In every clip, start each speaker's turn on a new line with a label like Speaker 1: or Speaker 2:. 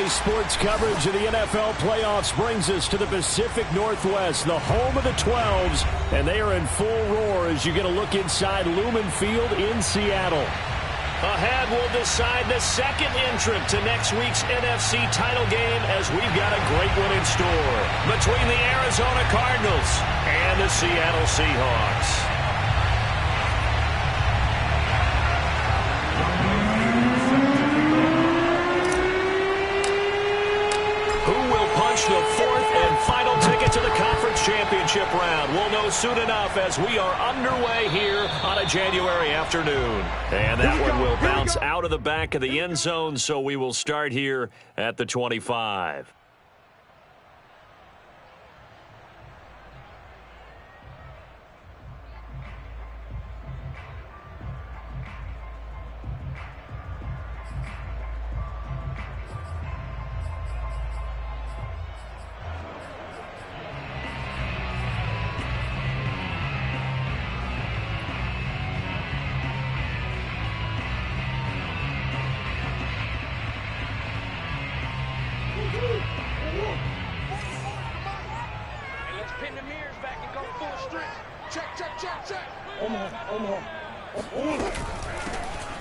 Speaker 1: Today's sports coverage of the NFL playoffs brings us to the Pacific Northwest, the home of the 12s, and they are in full roar as you get a look inside Lumen Field in Seattle.
Speaker 2: Ahead, we'll decide the second entrant to next week's NFC title game as we've got a great one in store between the Arizona Cardinals and the Seattle Seahawks. The fourth and final ticket to the conference championship round. We'll know soon enough as we are underway here on a January afternoon. And that one will bounce out of the back of the end zone, so we will start here at the 25.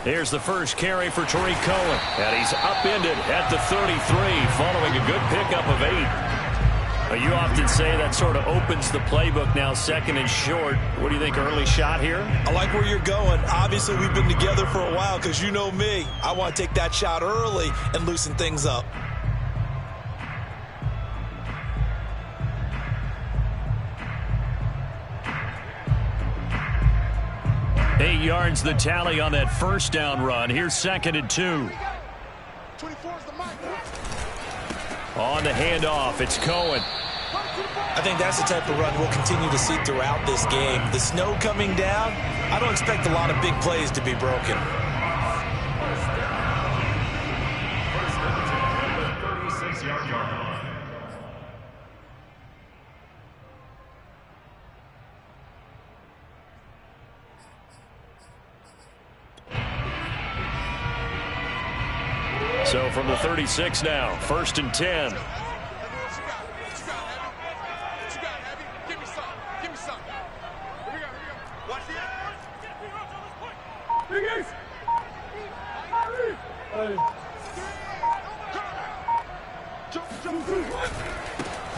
Speaker 2: Here's the first carry for Tariq Cohen, and he's upended at the 33 following a good pickup of 8. You often say that sort of opens the playbook now, second and short. What do you think, early shot here?
Speaker 3: I like where you're going. Obviously, we've been together for a while because you know me. I want to take that shot early and loosen things up.
Speaker 2: 8 yards the tally on that first down run. Here's second and 2. On the handoff, it's Cohen.
Speaker 3: I think that's the type of run we'll continue to see throughout this game. The snow coming down, I don't expect a lot of big plays to be broken.
Speaker 2: So from the 36 now, first and 10.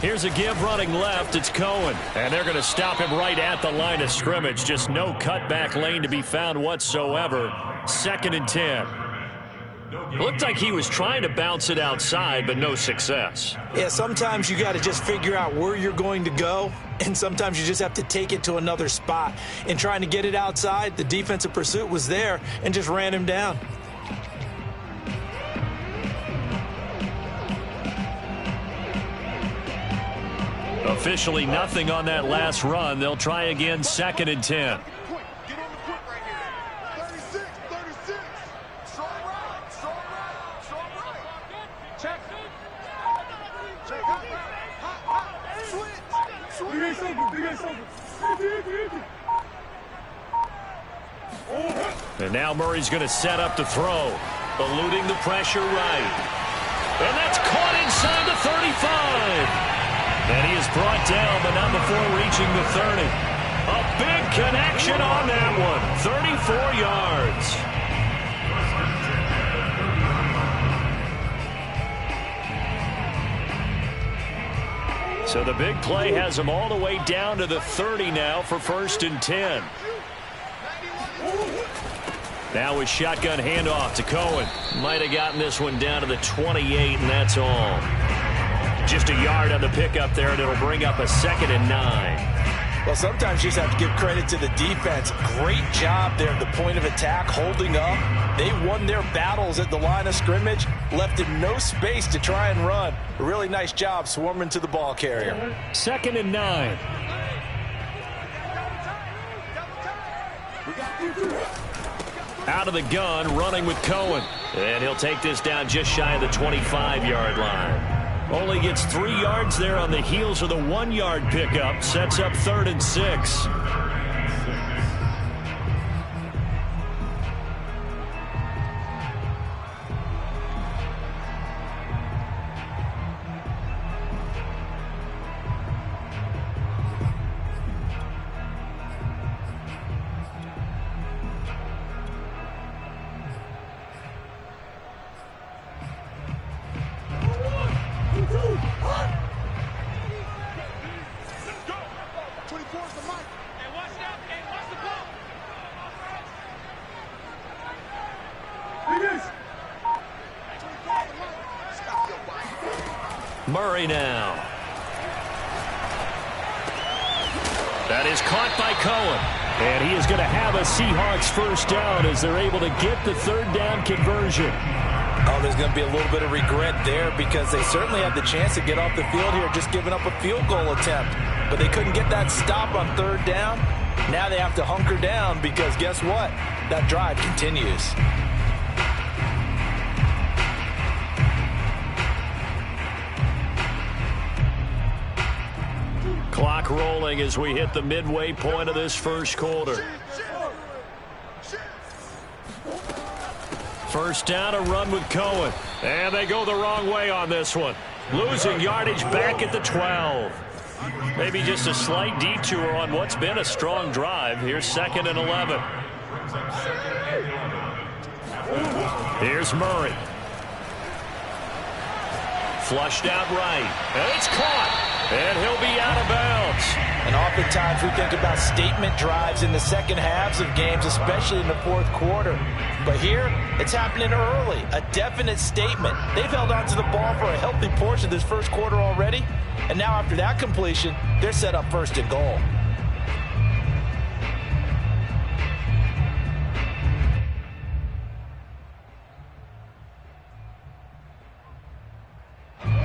Speaker 2: Here's a give running left. It's Cohen. And they're going to stop him right at the line of scrimmage. Just no cutback lane to be found whatsoever. Second and 10. Looked like he was trying to bounce it outside, but no success.
Speaker 3: Yeah, sometimes you got to just figure out where you're going to go, and sometimes you just have to take it to another spot. In trying to get it outside, the defensive pursuit was there and just ran him down.
Speaker 2: Officially nothing on that last run. They'll try again, second and 10. And now Murray's going to set up to throw, eluding the pressure right. And that's caught inside the 35. And he is brought down, but not before reaching the 30. A big connection on that one. 34 yards. So the big play has him all the way down to the 30 now for first and 10. Now a shotgun handoff to Cohen. Might have gotten this one down to the 28, and that's all. Just a yard on the pickup there, and it'll bring up a second and 9.
Speaker 3: Well, sometimes you just have to give credit to the defense. Great job there at the point of attack, holding up. They won their battles at the line of scrimmage, left him no space to try and run. A really nice job swarming to the ball carrier.
Speaker 2: Second and 9. Out of the gun, running with Cohen. And he'll take this down just shy of the 25-yard line. Only gets 3 yards there on the heels of the 1-yard pickup. Sets up third and 6. Murray now. That is caught by Cohen.
Speaker 1: And he is going to have a Seahawks first down as they're able to get the third down conversion.
Speaker 3: Oh, there's going to be a little bit of regret there because they certainly had the chance to get off the field here, just giving up a field goal attempt. But they couldn't get that stop on third down. Now they have to hunker down because guess what? That drive continues.
Speaker 1: Clock rolling as we hit the midway point of this first quarter. First down, a run with Cohen. And they go the wrong way on this one. Losing yardage back at the 12. Maybe just a slight detour on what's been a strong drive. Here's 2nd and 11. Here's Murray. Flushed out right. And it's caught. And he'll be out of bounds.
Speaker 3: And oftentimes we think about statement drives in the second halves of games, especially in the fourth quarter. But here, it's happening early. A definite statement. They've held on to the ball for a healthy portion of this first quarter already. And now after that completion, they're set up 1st and goal.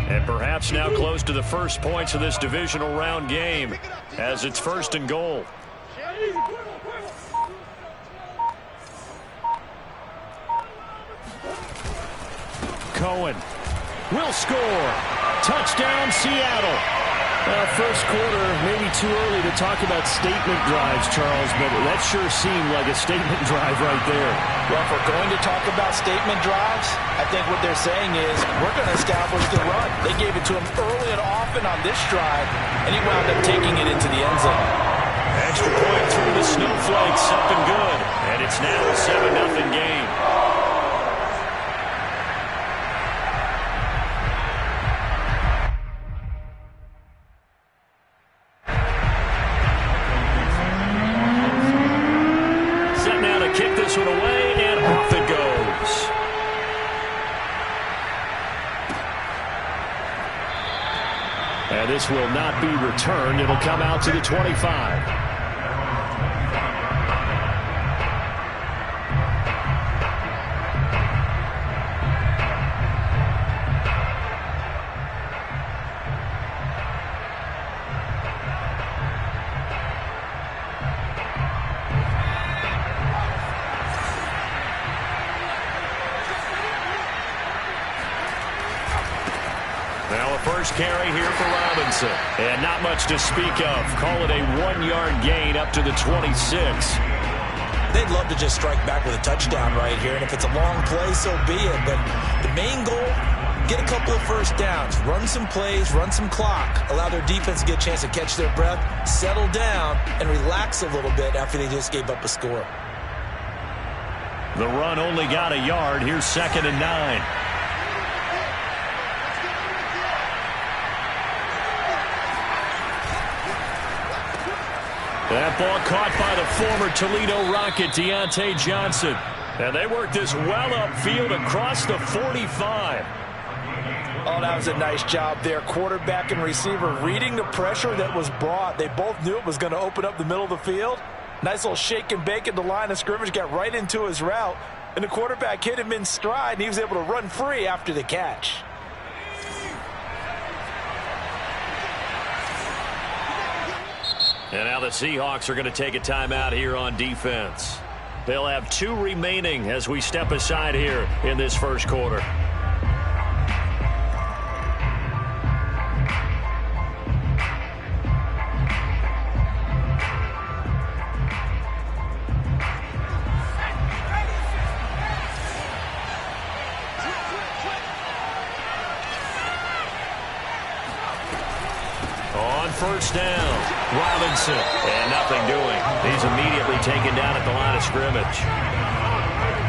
Speaker 1: And perhaps now close to the first points of this divisional round game as it's 1st and goal. Cohen will score. Touchdown, Seattle. First quarter, maybe too early to talk about statement drives, Charles, but that sure seemed like a statement drive right there.
Speaker 3: Well, if we're going to talk about statement drives, I think what they're saying is we're going to establish the run. They gave it to him early and often on this drive, and he wound up taking it into the end zone.
Speaker 1: Extra point through the snowflakes, up and good. And it's now a 7-0 game. This will not be returned. It'll come out to the 25. First carry here for Robinson. And not much to speak of. Call it a 1-yard gain up to the 26.
Speaker 3: They'd love to just strike back with a touchdown right here. And if it's a long play, so be it. But the main goal, get a couple of first downs. Run some plays, run some clock. Allow their defense to get a chance to catch their breath, settle down, and relax a little bit after they just gave up a score.
Speaker 1: The run only got a yard. Here's 2nd and 9. That ball caught by the former Toledo Rocket, Deontay Johnson. And they work this well upfield across the 45.
Speaker 3: Oh, that was a nice job there. Quarterback and receiver reading the pressure that was brought. They both knew it was going to open up the middle of the field. Nice little shake and bake at the line of scrimmage, got right into his route. And the quarterback hit him in stride, and he was able to run free after the catch.
Speaker 1: And now the Seahawks are going to take a timeout here on defense. They'll have 2 remaining as we step aside here in this first quarter. On first down, Robinson, and nothing doing. He's immediately taken down at the line of scrimmage.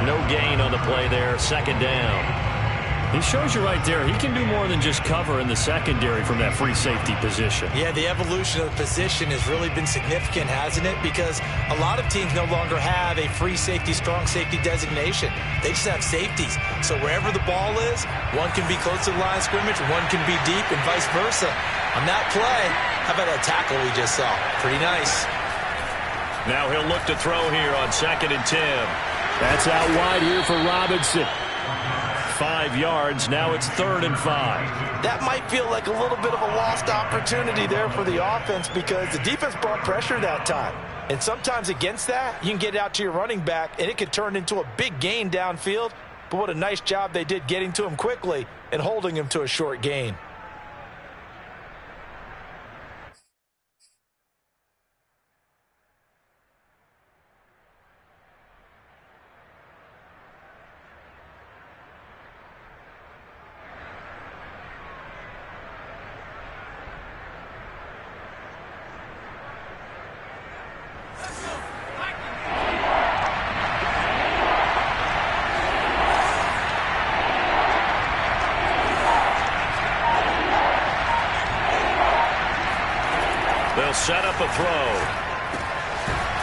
Speaker 1: No gain on the play there, 2nd down.
Speaker 2: He shows you right there, he can do more than just cover in the secondary from that free safety position.
Speaker 3: Yeah, the evolution of the position has really been significant, hasn't it? Because a lot of teams no longer have a free safety, strong safety designation. They just have safeties. So wherever the ball is, one can be close to the line of scrimmage, one can be deep, and vice versa. On that play, how about that tackle we just saw? Pretty nice.
Speaker 2: Now he'll look to throw here on 2nd and 10.
Speaker 1: That's out wide here for Robinson.
Speaker 2: 5 yards. Now it's 3rd and 5.
Speaker 3: That might feel like a little bit of a lost opportunity there for the offense because the defense brought pressure that time. And sometimes against that, you can get out to your running back, and it could turn into a big gain downfield. But what a nice job they did getting to him quickly and holding him to a short gain.
Speaker 2: Set up a throw.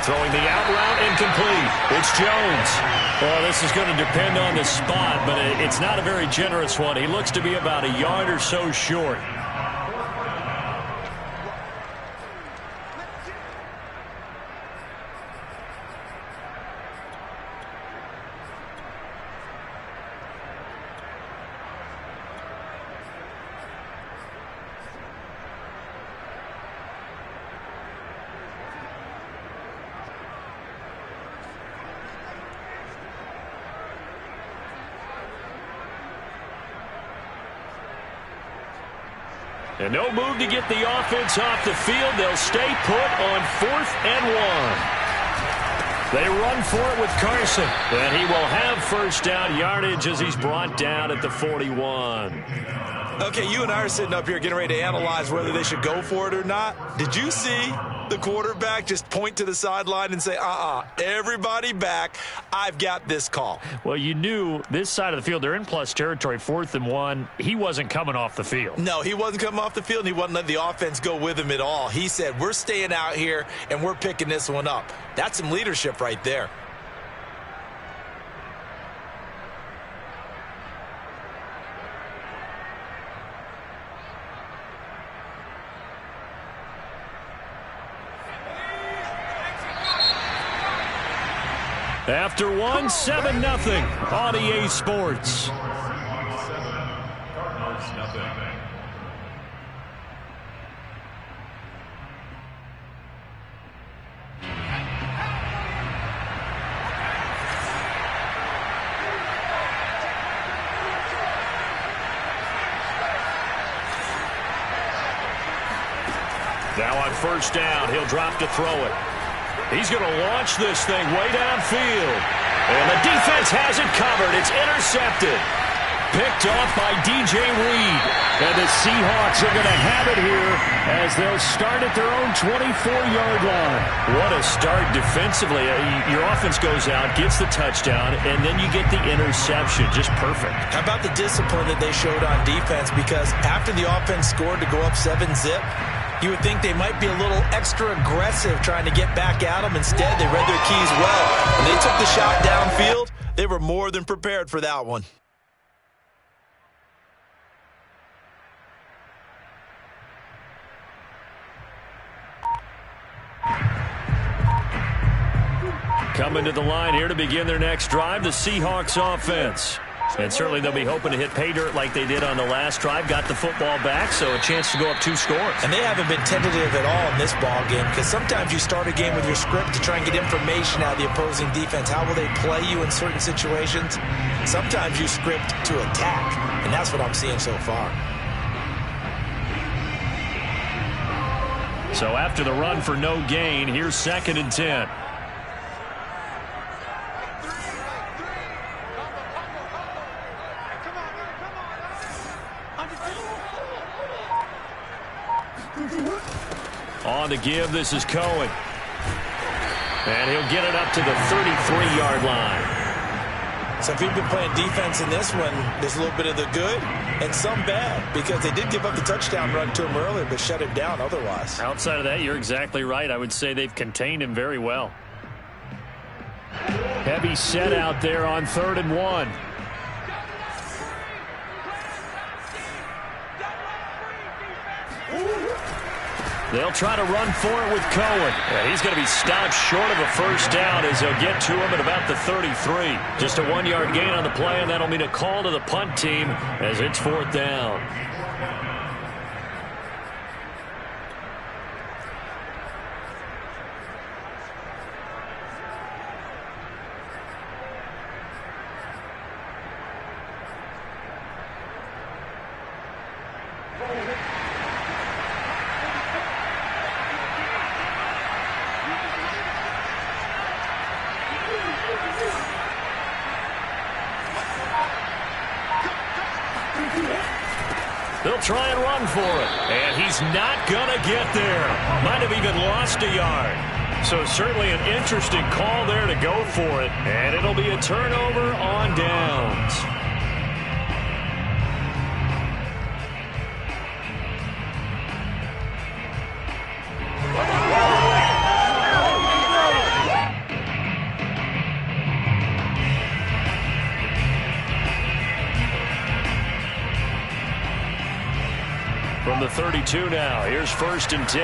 Speaker 2: Throwing the out route, incomplete. It's Jones. Well, this is going to depend on the spot, but it's not a very generous one. He looks to be about a yard or so short. And no move to get the offense off the field. They'll stay put on 4th and 1. They run for it with Carson. And he will have first down yardage as he's brought down at the 41.
Speaker 3: Okay, you and I are sitting up here getting ready to analyze whether they should go for it or not. Did you see the quarterback just point to the sideline and say, everybody back, I've got this call?
Speaker 2: Well, you knew this side of the field, they're in plus territory, 4th and 1. He wasn't coming off the field.
Speaker 3: No, he wasn't coming off the field, and he wasn't letting the offense go with him at all. He said, we're staying out here, and we're picking this one up. That's some leadership right there.
Speaker 2: After 1, 7-0 on EA Sports. Now on first down, he'll drop to throw it. He's going to launch this thing way downfield. And the defense has it covered. It's intercepted. Picked off by DJ Reed. And the Seahawks are going to have it here as they'll start at their own 24-yard line. What a start defensively. Your offense goes out, gets the touchdown, and then you get the interception. Just perfect.
Speaker 3: How about the discipline that they showed on defense? Because after the offense scored to go up 7-zip, you would think they might be a little extra aggressive trying to get back at them. Instead, they read their keys well. When they took the shot downfield, they were more than prepared for that one.
Speaker 2: Coming to the line here to begin their next drive, the Seahawks offense. And certainly they'll be hoping to hit pay dirt like they did on the last drive. Got the football back, so a chance to go up 2 scores.
Speaker 3: And they haven't been tentative at all in this ball game because sometimes you start a game with your script to try and get information out of the opposing defense. How will they play you in certain situations? Sometimes you script to attack, and that's what I'm seeing so far.
Speaker 2: So after the run for no gain, here's 2nd and 10. On the give, this is Cohen. And he'll get it up to the 33-yard line.
Speaker 3: So if you've been playing defense in this one, there's a little bit of the good and some bad, because they did give up the touchdown run to him earlier, but shut him down otherwise.
Speaker 2: Outside of that, you're exactly right. I would say they've contained him very well.
Speaker 1: Heavy set out there on 3rd and 1.
Speaker 2: They'll try to run for it with Cohen. Yeah, he's going to be stopped short of a first down as they'll get to him at about the 33. Just a 1-yard gain on the play, and that'll mean a call to the punt team as it's 4th down. They'll try and run for it. And he's not going to get there. Might have even lost a yard. So certainly an interesting call there to go for it. And it'll be a turnover on downs. From the 32 now, here's 1st and 10.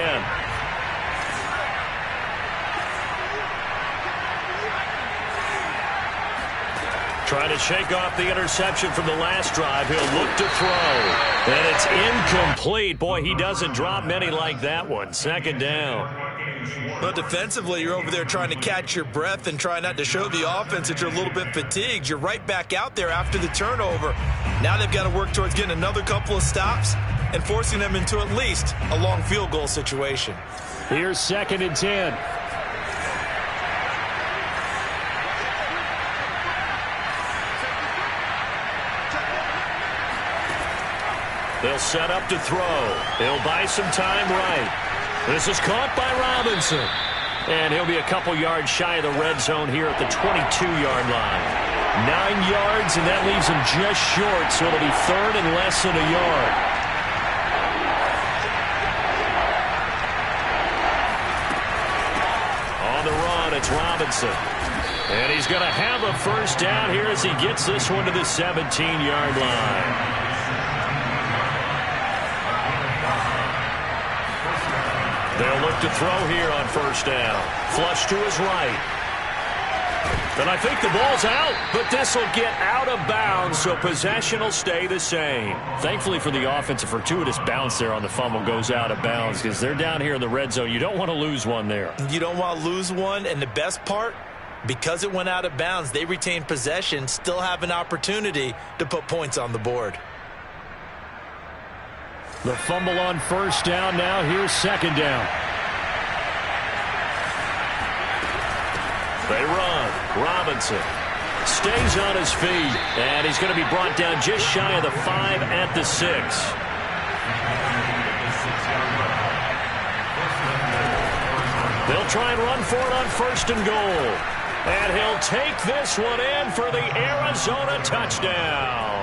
Speaker 2: Trying to shake off the interception from the last drive. He'll look to throw. And it's incomplete. Boy, he doesn't drop many like that one. 2nd down.
Speaker 3: But defensively, you're over there trying to catch your breath and try not to show the offense that you're a little bit fatigued. You're right back out there after the turnover. Now they've got to work towards getting another couple of stops and forcing them into at least a long field goal situation.
Speaker 1: Here's 2nd and 10.
Speaker 2: They'll set up to throw. He'll buy some time right. This is caught by Robinson. And he'll be a couple yards shy of the red zone here at the 22-yard line. 9 yards, and that leaves him just short, so it'll be 3rd and less than a yard. On the run, it's Robinson. And he's going to have a first down here as he gets this one to the 17-yard line. They'll look to throw here on 1st down. Flush to his right. And I think the ball's out, but this will get out of bounds, so possession will stay the same. Thankfully for the offense, a fortuitous bounce there on the fumble goes out of bounds because they're down here in the red zone. You don't want to lose one there.
Speaker 3: You don't want to lose one, and the best part, because it went out of bounds, they retain possession, still have an opportunity to put points on the board.
Speaker 1: The fumble on 1st down now. Here's 2nd down.
Speaker 2: They run. Robinson stays on his feet, and he's going to be brought down just shy of the 5 at the 6. They'll try and run for it on 1st and goal. And he'll take this one in for the Arizona touchdown.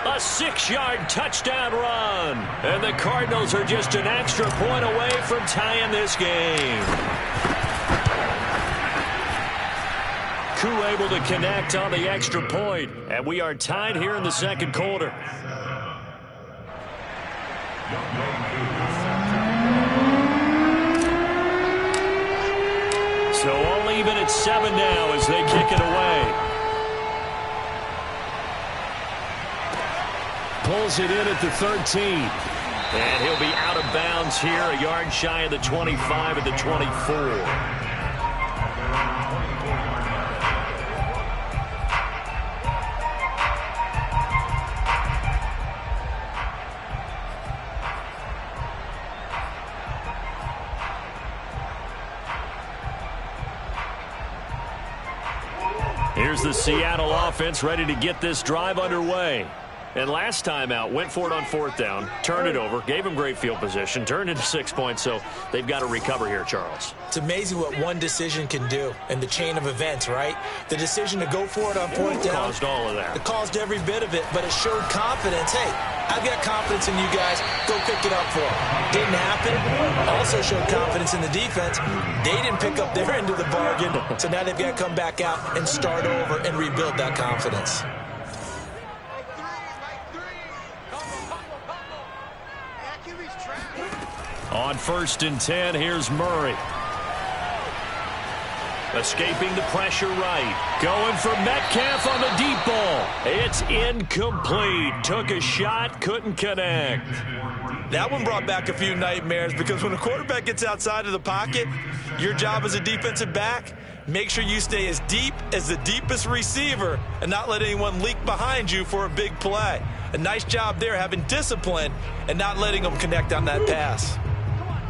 Speaker 2: A 6-yard touchdown run. And the Cardinals are just an extra point away from tying this game. Koo able to connect on the extra point. And we are tied here in the 2nd quarter. So all even at 7 now as they kick it away.
Speaker 1: Pulls it in at the 13.
Speaker 2: And he'll be out of bounds here, a yard shy of the 25 at the 24. Here's the Seattle offense ready to get this drive underway. And last time out, went for it on 4th down, turned it over, gave him great field position, turned into 6 points, so they've got to recover here, Charles.
Speaker 3: It's amazing what one decision can do in the chain of events, right? The decision to go for it on 4th down.
Speaker 2: Caused all of that.
Speaker 3: It caused every bit of it, but it showed confidence. Hey, I've got confidence in you guys. Go pick it up for them. Didn't happen. Also showed confidence in the defense. They didn't pick up their end of the bargain, so now they've got to come back out and start over and rebuild that confidence.
Speaker 2: On 1st and 10, here's Murray. Escaping the pressure right. Going for Metcalf on the deep ball. It's incomplete. Took a shot, couldn't connect.
Speaker 3: That one brought back a few nightmares because when a quarterback gets outside of the pocket, your job as a defensive back, make sure you stay as deep as the deepest receiver and not let anyone leak behind you for a big play. A nice job there having discipline and not letting them connect on that pass.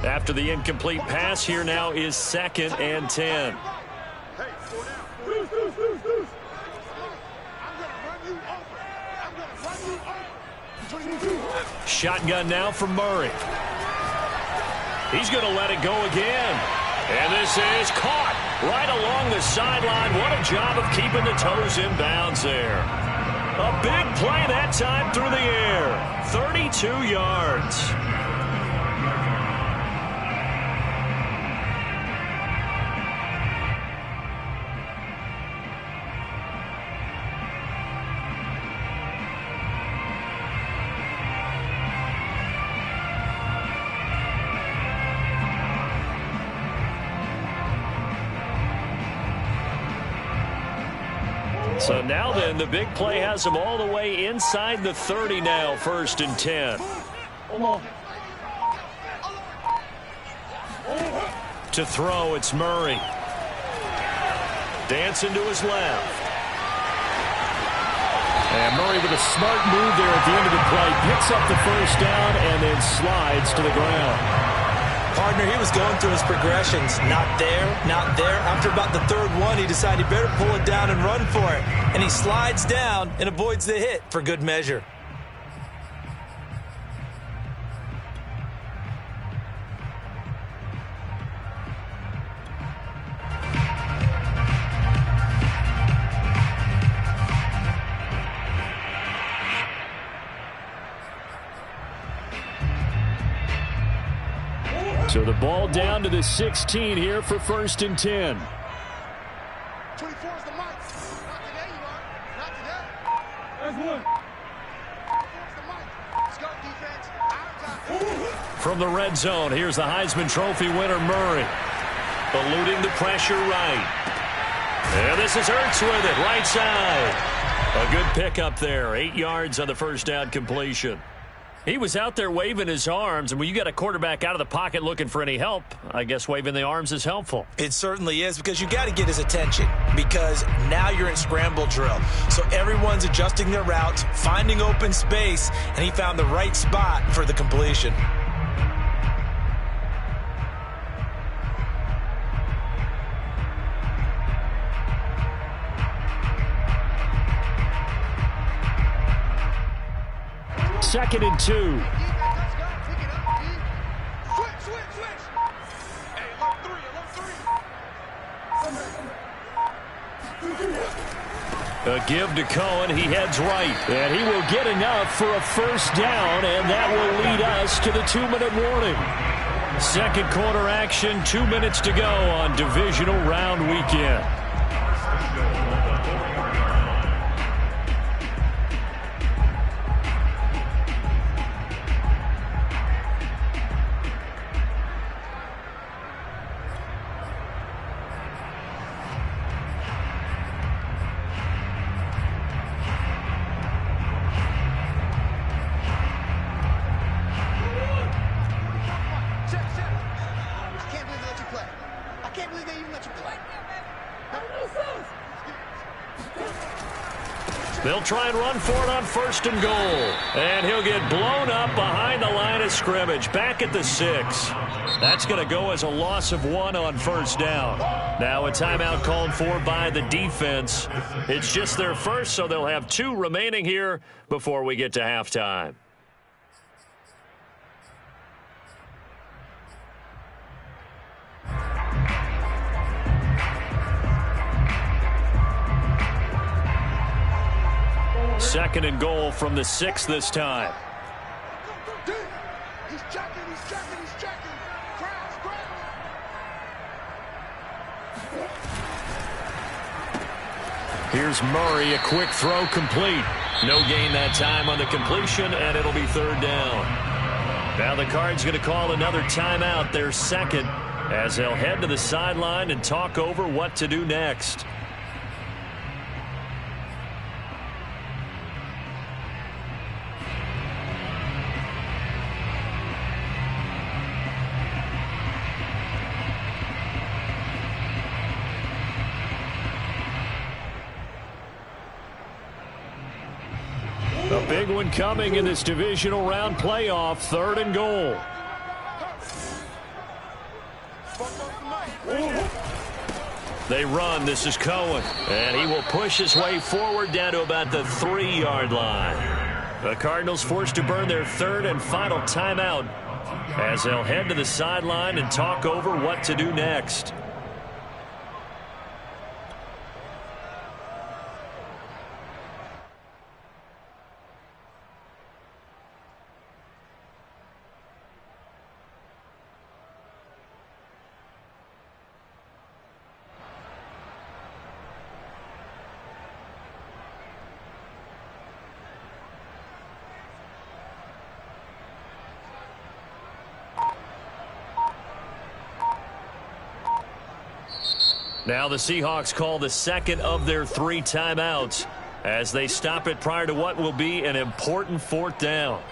Speaker 2: After the incomplete pass, here now is 2nd and 10. Shotgun now from Murray. He's going to let it go again. And this is caught right along the sideline. What a job of keeping the toes in bounds there. A big play that time through the air. 32 yards. So now then, the big play has him all the way inside the 30 now, 1st and 10. To throw, it's Murray. Dancing to his left.
Speaker 1: And Murray with a smart move there at the end of the play. Picks up the 1st down and then slides to the ground.
Speaker 3: Partner, he was going through his progressions. Not there, not there. After about the 3rd one, he decided he better pull it down and run for it. And he slides down and avoids the hit for good measure.
Speaker 1: So the ball down to the 16 here for 1st and 10.
Speaker 4: 24 is the mic. Not today, you are. Not today. There's one. 24 is the mic. Let's go, defense. Our time.
Speaker 2: From the red zone, here's the Heisman Trophy winner, Murray. Eluding the pressure right. And this is Ertz with it, right side. A good pickup there. 8 yards on the 1st down completion. He was out there waving his arms, and when you got a quarterback out of the pocket looking for any help, I guess waving the arms is helpful.
Speaker 3: It certainly is, because you got to get his attention, because now you're in scramble drill. So everyone's adjusting their routes, finding open space, and he found the right spot for the completion.
Speaker 1: Second and 2.
Speaker 4: Let's go. Pick it up, D. Switch. Hey, alert 3.
Speaker 2: A give to Cohen. He heads right.
Speaker 1: And he will get enough for a 1st down, and that will lead us to the 2-minute warning.
Speaker 2: 2nd quarter action, 2 minutes to go on divisional round weekend. They'll try and run for it on 1st and goal. And he'll get blown up behind the line of scrimmage, back at the 6. That's going to go as a loss of 1 on 1st down. Now a timeout called for by the defense. It's just their first, so they'll have 2 remaining here before we get to halftime. Second and goal from the 6 this time.
Speaker 4: He's checking. Crowns grabbing.
Speaker 2: Here's Murray, a quick throw complete. No gain that time on the completion, and it'll be 3rd down. Now the Cards going to call another timeout, their second, as they'll head to the sideline and talk over what to do next. A big one coming in this divisional round playoff, 3rd and goal. They run. This is Cohen. And he will push his way forward down to about the 3-yard line. The Cardinals forced to burn their 3rd and final timeout as they'll head to the sideline and talk over what to do next. Now the Seahawks call the second of their 3 timeouts as they stop it prior to what will be an important 4th down.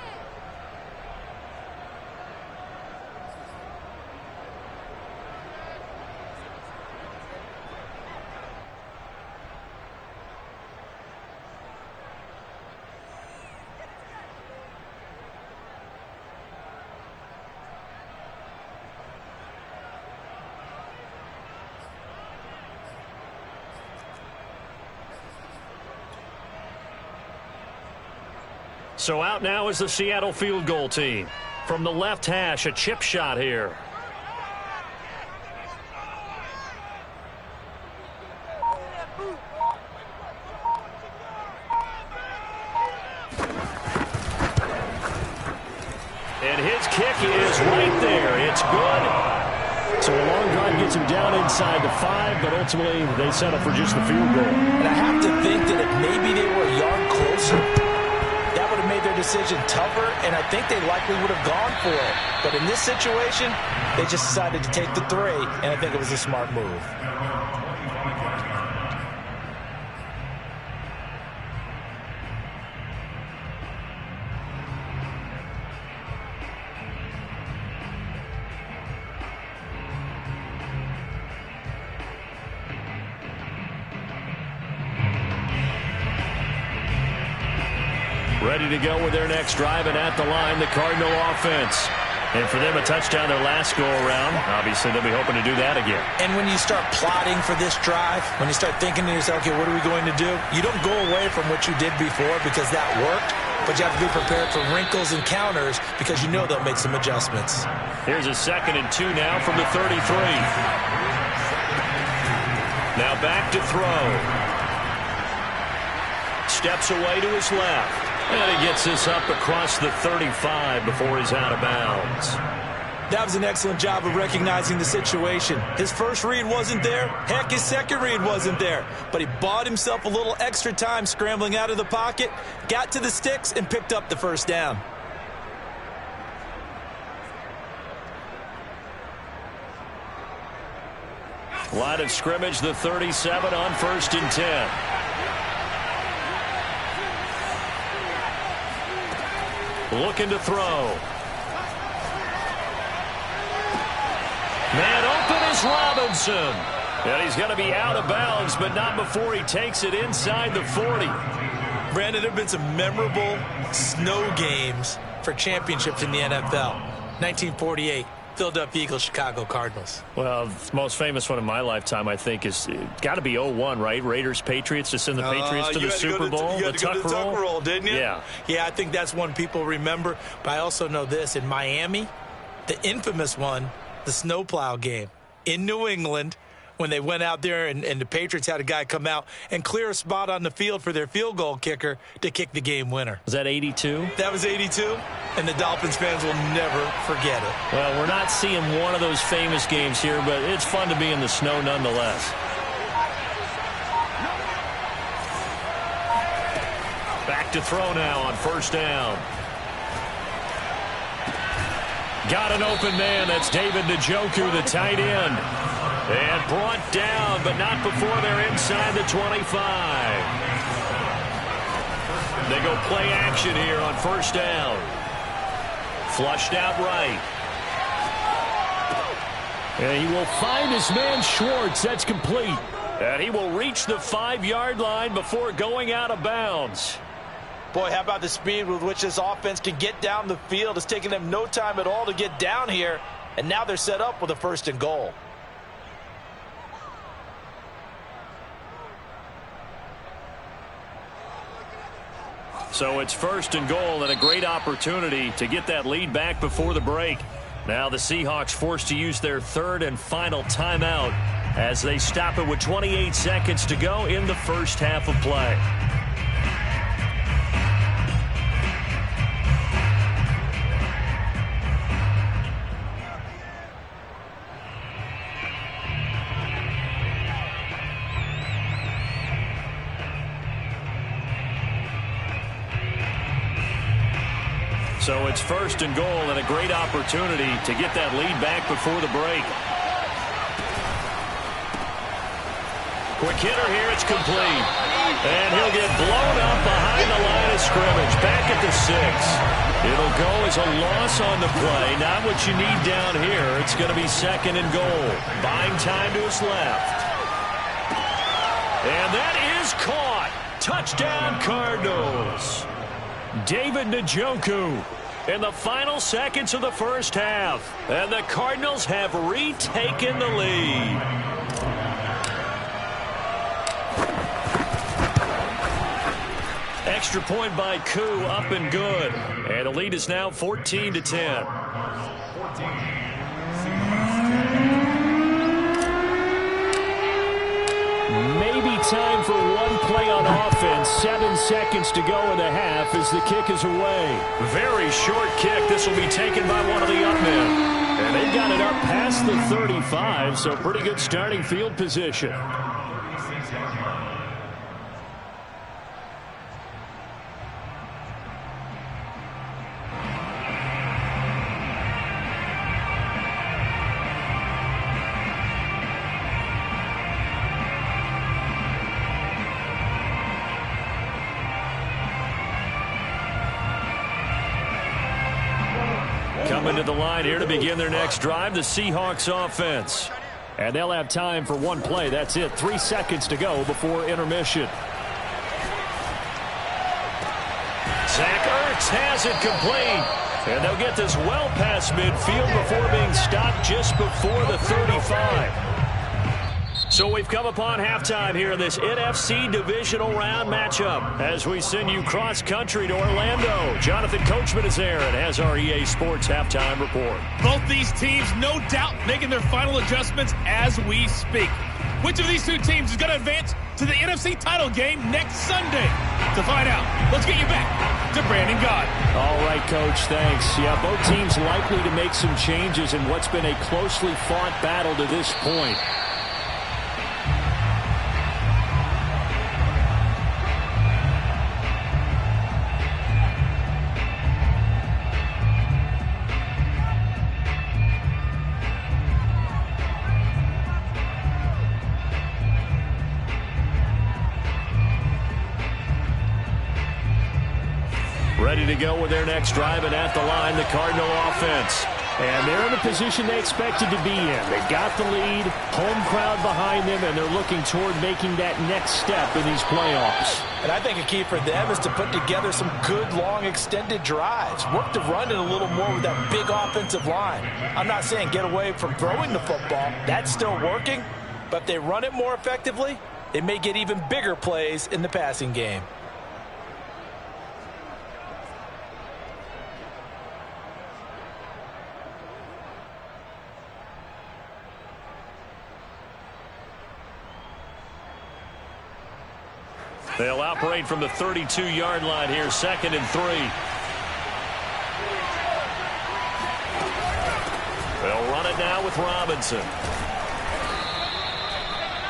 Speaker 2: So out now is the Seattle field goal team. From the left hash, a chip shot here. And his kick is right there. It's good.
Speaker 1: So a long drive gets him down inside the 5, but ultimately they settle for just the field goal.
Speaker 3: And I have to think that if maybe they were a yard closer, that would have made their decision tougher, and I think they likely would have gone for it. But in this situation, they just decided to take the 3, and I think it was a smart move.
Speaker 2: Ready to go with their next drive, and at the line, the Cardinal offense. And for them, a touchdown their last go-around. Obviously, they'll be hoping to do that again.
Speaker 3: And when you start plotting for this drive, when you start thinking to yourself, okay, what are we going to do? You don't go away from what you did before because that worked, but you have to be prepared for wrinkles and counters because you know they'll make some adjustments.
Speaker 2: Here's a 2nd and 2 now from the 33. Now back to throw. Steps away to his left. And he gets this up across the 35 before he's out of bounds.
Speaker 3: That was an excellent job of recognizing the situation. His first read wasn't there. Heck, his second read wasn't there. But he bought himself a little extra time scrambling out of the pocket, got to the sticks, and picked up the 1st down.
Speaker 2: Line of scrimmage, the 37 on 1st and 10. Looking to throw. Man open is Robinson. And he's going to be out of bounds, but not before he takes it inside the 40.
Speaker 3: Brandon, there have been some memorable snow games for championships in the NFL. 1948, Philadelphia Eagles, Chicago Cardinals.
Speaker 2: Well, the most famous one in my lifetime, I think, is got to be 01, right? Raiders, Patriots, to send the Patriots to the Super Bowl.
Speaker 3: You had to go to the Tuck roll, didn't you?
Speaker 2: Yeah.
Speaker 3: Yeah, I think that's one people remember. But I also know this. In Miami, the infamous one, the snowplow game in New England, when they went out there and the Patriots had a guy come out and clear a spot on the field for their field goal kicker to kick the game winner.
Speaker 2: Was that 82?
Speaker 3: That was 82, and the Dolphins fans will never forget it.
Speaker 2: Well, we're not seeing one of those famous games here, but it's fun to be in the snow nonetheless. Back to throw now on first down. Got an open man. That's David Njoku, the tight end. And brought down, but not before they're inside the 25. They go play action here on first down. Flushed out right.
Speaker 1: And he will find his man Schwartz. That's complete.
Speaker 2: And he will reach the 5-yard line before going out of bounds.
Speaker 3: Boy, how about the speed with which this offense can get down the field? It's taken them no time at all to get down here. And now they're set up with a 1st and goal.
Speaker 2: So it's 1st and goal and a great opportunity to get that lead back before the break. Now the Seahawks forced to use their 3rd and final timeout as they stop it with 28 seconds to go in the first half of play. So it's 1st and goal and a great opportunity to get that lead back before the break. Quick hitter here, it's complete. And he'll get blown up behind the line of scrimmage, back at the 6. It'll go as a loss on the play, not what you need down here. It's going to be 2nd and goal. Buying time to his left. And that is caught. Touchdown, Cardinals. David Njoku in the final seconds of the first half. And the Cardinals have retaken the lead. Extra point by Koo, up and good. And the lead is now 14-10.
Speaker 1: Maybe time for one play on offense. 7 seconds to go in the half as the kick is away.
Speaker 2: Very short kick. This will be taken by one of the up men.
Speaker 1: And they've got it up past the 35, so pretty good starting field position.
Speaker 2: Coming to the line here to begin their next drive, the Seahawks offense.
Speaker 1: And they'll have time for one play. That's it. 3 seconds to go before intermission.
Speaker 2: Zach Ertz has it complete. And they'll get this well past midfield before being stopped just before the 35. So we've come upon halftime here in this NFC Divisional Round matchup as we send you cross-country to Orlando. Jonathan Coachman is there and has our EA Sports halftime report.
Speaker 5: Both these teams, no doubt, making their final adjustments as we speak. Which of these two teams is going to advance to the NFC title game next Sunday? To find out, let's get you back to Brandon Gaud.
Speaker 1: All right, Coach, thanks. Yeah, both teams likely to make some changes in what's been a closely fought battle to this point.
Speaker 2: Ready to go with their next drive, and at the line, the Cardinal offense.
Speaker 1: And they're in the position they expected to be in. They got the lead, home crowd behind them, and they're looking toward making that next step in these playoffs.
Speaker 3: And I think a key for them is to put together some good, long, extended drives. Work to run it a little more with that big offensive line. I'm not saying get away from throwing the football. That's still working. But if they run it more effectively, they may get even bigger plays in the passing game.
Speaker 2: They'll operate from the 32-yard line here, 2nd and 3. They'll run it now with Robinson.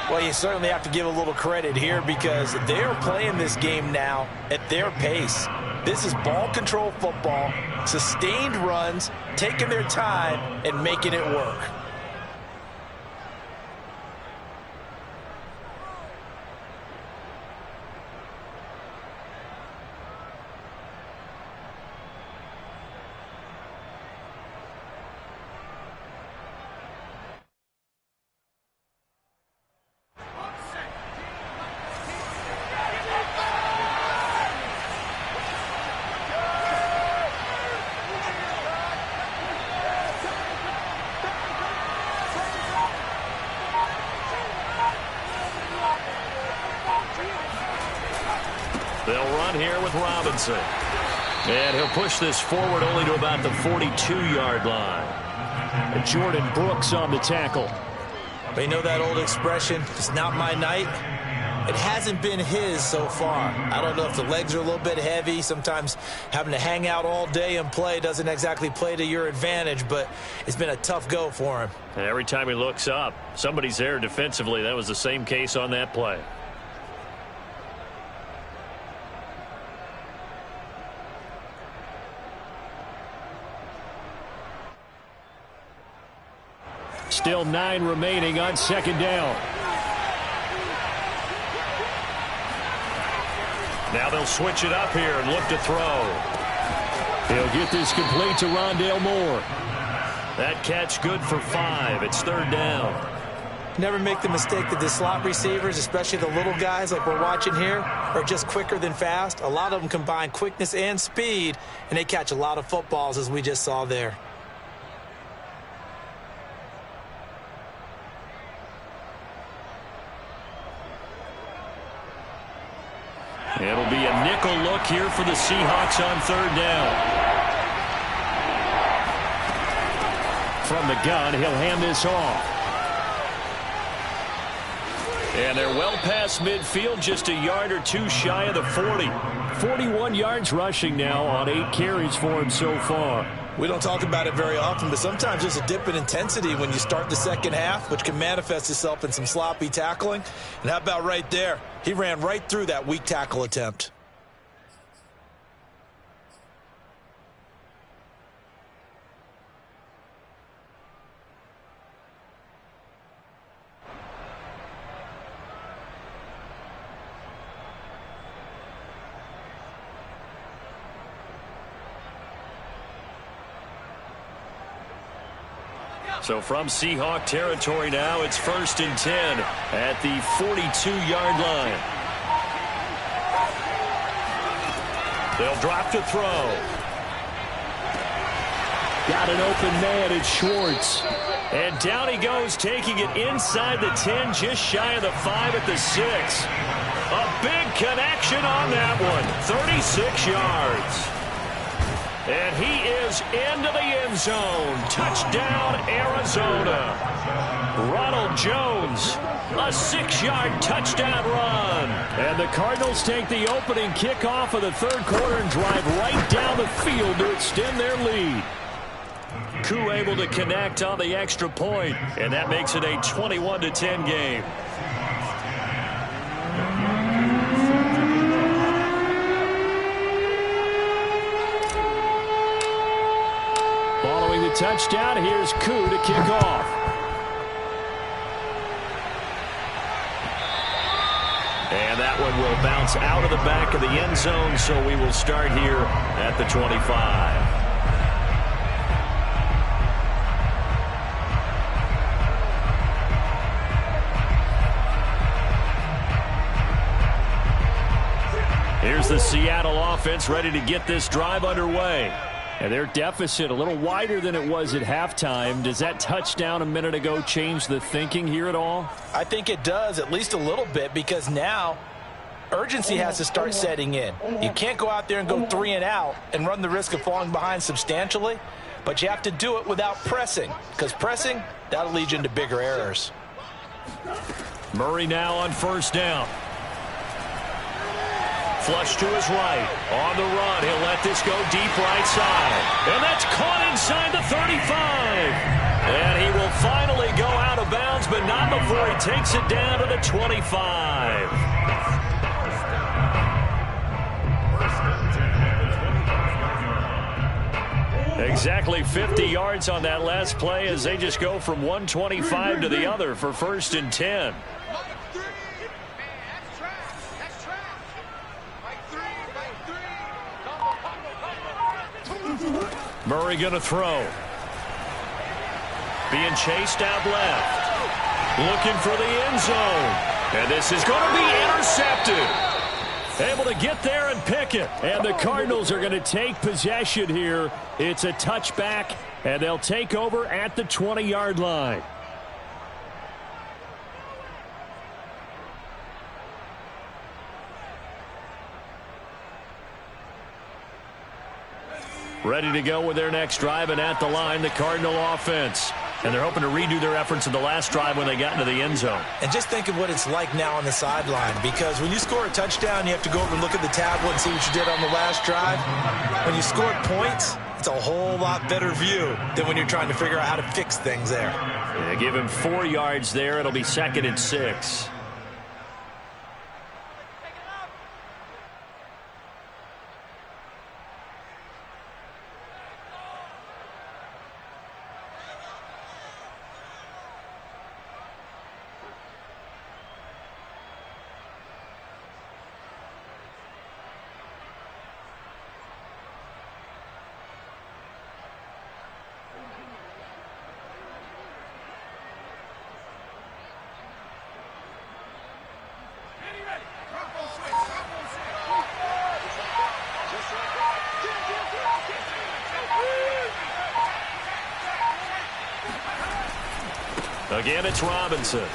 Speaker 3: Well, you certainly have to give a little credit here because they're playing this game now at their pace. This is ball control football, sustained runs, taking their time and making it work.
Speaker 2: They'll run here with Robinson. And he'll push this forward only to about the 42-yard line.
Speaker 1: And Jordan Brooks on the tackle.
Speaker 3: But you know that old expression, it's not my night? It hasn't been his so far. I don't know if the legs are a little bit heavy. Sometimes having to hang out all day and play doesn't exactly play to your advantage, but it's been a tough go for him.
Speaker 2: And every time he looks up, somebody's there defensively. That was the same case on that play.
Speaker 1: Still 9 remaining on 2nd down.
Speaker 2: Now they'll switch it up here and look to throw.
Speaker 1: He'll get this complete to Rondale Moore.
Speaker 2: That catch good for 5. It's 3rd down.
Speaker 3: Never make the mistake that the slot receivers, especially the little guys like we're watching here, are just quicker than fast. A lot of them combine quickness and speed, and they catch a lot of footballs as we just saw there.
Speaker 2: It'll be a nickel look here for the Seahawks on 3rd down.
Speaker 1: From the gun, he'll hand this off.
Speaker 2: And they're well past midfield, just a yard or two shy of the 40.
Speaker 1: 41 yards rushing now on 8 carries for him so far.
Speaker 3: We don't talk about it very often, but sometimes there's a dip in intensity when you start the second half, which can manifest itself in some sloppy tackling. And how about right there? He ran right through that weak tackle attempt.
Speaker 2: So from Seahawk territory now, it's 1st and 10 at the 42-yard line. They'll drop to throw.
Speaker 1: Got an open man, it's Schwartz.
Speaker 2: And down he goes, taking it inside the 10, just shy of the 5 at the 6. A big connection on that one, 36 yards. And he is into the end zone. Touchdown, Arizona. Ronald Jones, a 6-yard touchdown run.
Speaker 1: And the Cardinals take the opening kickoff of the 3rd quarter and drive right down the field to extend their lead.
Speaker 2: Koo able to connect on the extra point, and that makes it a 21-10 game.
Speaker 1: Following the touchdown, here's Koo to kick off.
Speaker 2: And that one will bounce out of the back of the end zone, so we will start here at the 25. the Seattle offense ready to get this drive underway. And their deficit a little wider than it was at halftime. Does that touchdown a minute ago change the thinking here at all?
Speaker 3: I think it does, at least a little bit, because now urgency has to start setting in. You can't go out there and go 3 and out and run the risk of falling behind substantially, but you have to do it without pressing, because pressing, that'll lead you into bigger errors.
Speaker 2: Murray now on first down. Flush to his right. On the run. He'll let this go deep right side. And that's caught inside the 35. And he will finally go out of bounds, but not before he takes it down to the 25. Exactly 50 yards on that last play as they just go from 125 to the other for 1st and 10. Murray going to throw. Being chased out left. Looking for the end zone. And this is going to be intercepted. Able to get there and pick it. And the Cardinals are going to take possession here. It's a touchback, and they'll take over at the 20-yard line. Ready to go with their next drive, and at the line, the Cardinal offense. And they're hoping to redo their efforts in the last drive when they got into the end zone.
Speaker 3: And just think of what it's like now on the sideline, because when you score a touchdown, you have to go over and look at the tablet and see what you did on the last drive. When you scored points, it's a whole lot better view than when you're trying to figure out how to fix things there.
Speaker 2: They give him 4 yards there. It'll be 2nd and 6. Again, it's Robinson.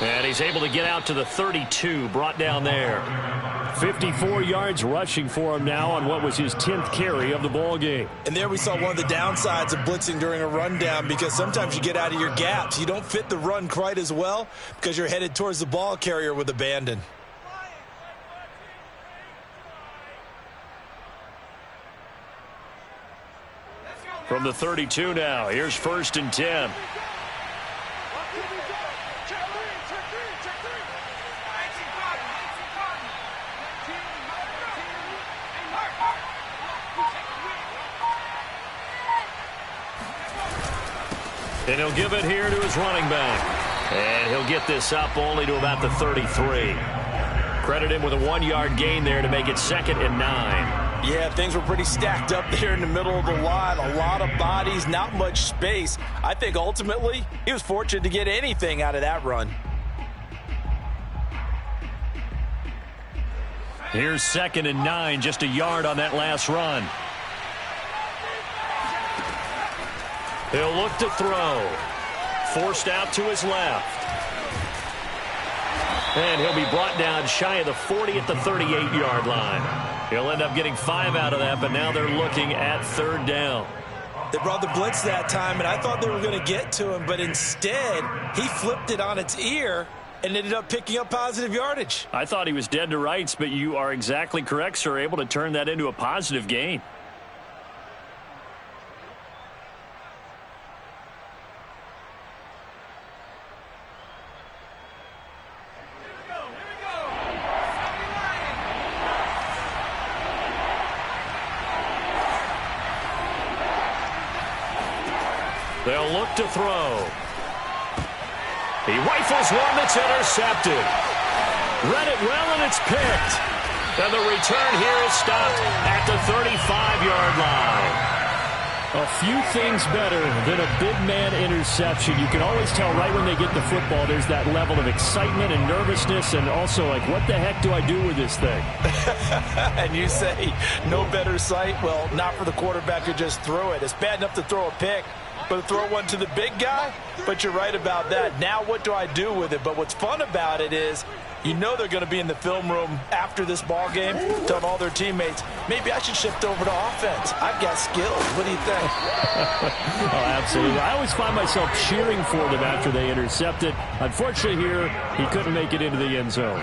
Speaker 2: And he's able to get out to the 32, brought down there. 54 yards rushing for him now on what was his 10th carry of the ball game.
Speaker 3: And there we saw one of the downsides of blitzing during a rundown, because sometimes you get out of your gaps. You don't fit the run quite as well because you're headed towards the ball carrier with abandon.
Speaker 2: From the 32 now, here's 1st and 10. And he'll give it here to his running back. And he'll get this up only to about the 33. Credit him with a 1-yard gain there to make it 2nd and 9.
Speaker 3: Yeah, things were pretty stacked up there in the middle of the line. A lot of bodies, not much space. I think ultimately he was fortunate to get anything out of that run.
Speaker 2: Here's 2nd and 9, just a yard on that last run. He'll look to throw. Forced out to his left. And he'll be brought down shy of the 40 at the 38-yard line. He'll end up getting 5 out of that, but now they're looking at 3rd down.
Speaker 3: They brought the blitz that time, and I thought they were going to get to him, but instead he flipped it on its ear and ended up picking up positive yardage.
Speaker 2: I thought he was dead to rights, but you are exactly correct, sir, able to turn that into a positive gain. They'll look to throw. He rifles one that's intercepted. Read it well, and it's picked. And the return here is stopped at the 35-yard line.
Speaker 1: A few things better than a big man interception. You can always tell right when they get the football, there's that level of excitement and nervousness, and also like, what the heck do I do with this thing?
Speaker 3: And you say no better sight? Well, not for the quarterback who just threw it. It's bad enough to throw a pick, but to throw one to the big guy? But you're right about that. Now what do I do with it? But what's fun about it is, you know they're going to be in the film room after this ball game, telling all their teammates, maybe I should shift over to offense. I've got skills. What do you think?
Speaker 1: Oh, absolutely. I always find myself cheering for them after they intercept it. Unfortunately here, he couldn't make it into the end zone.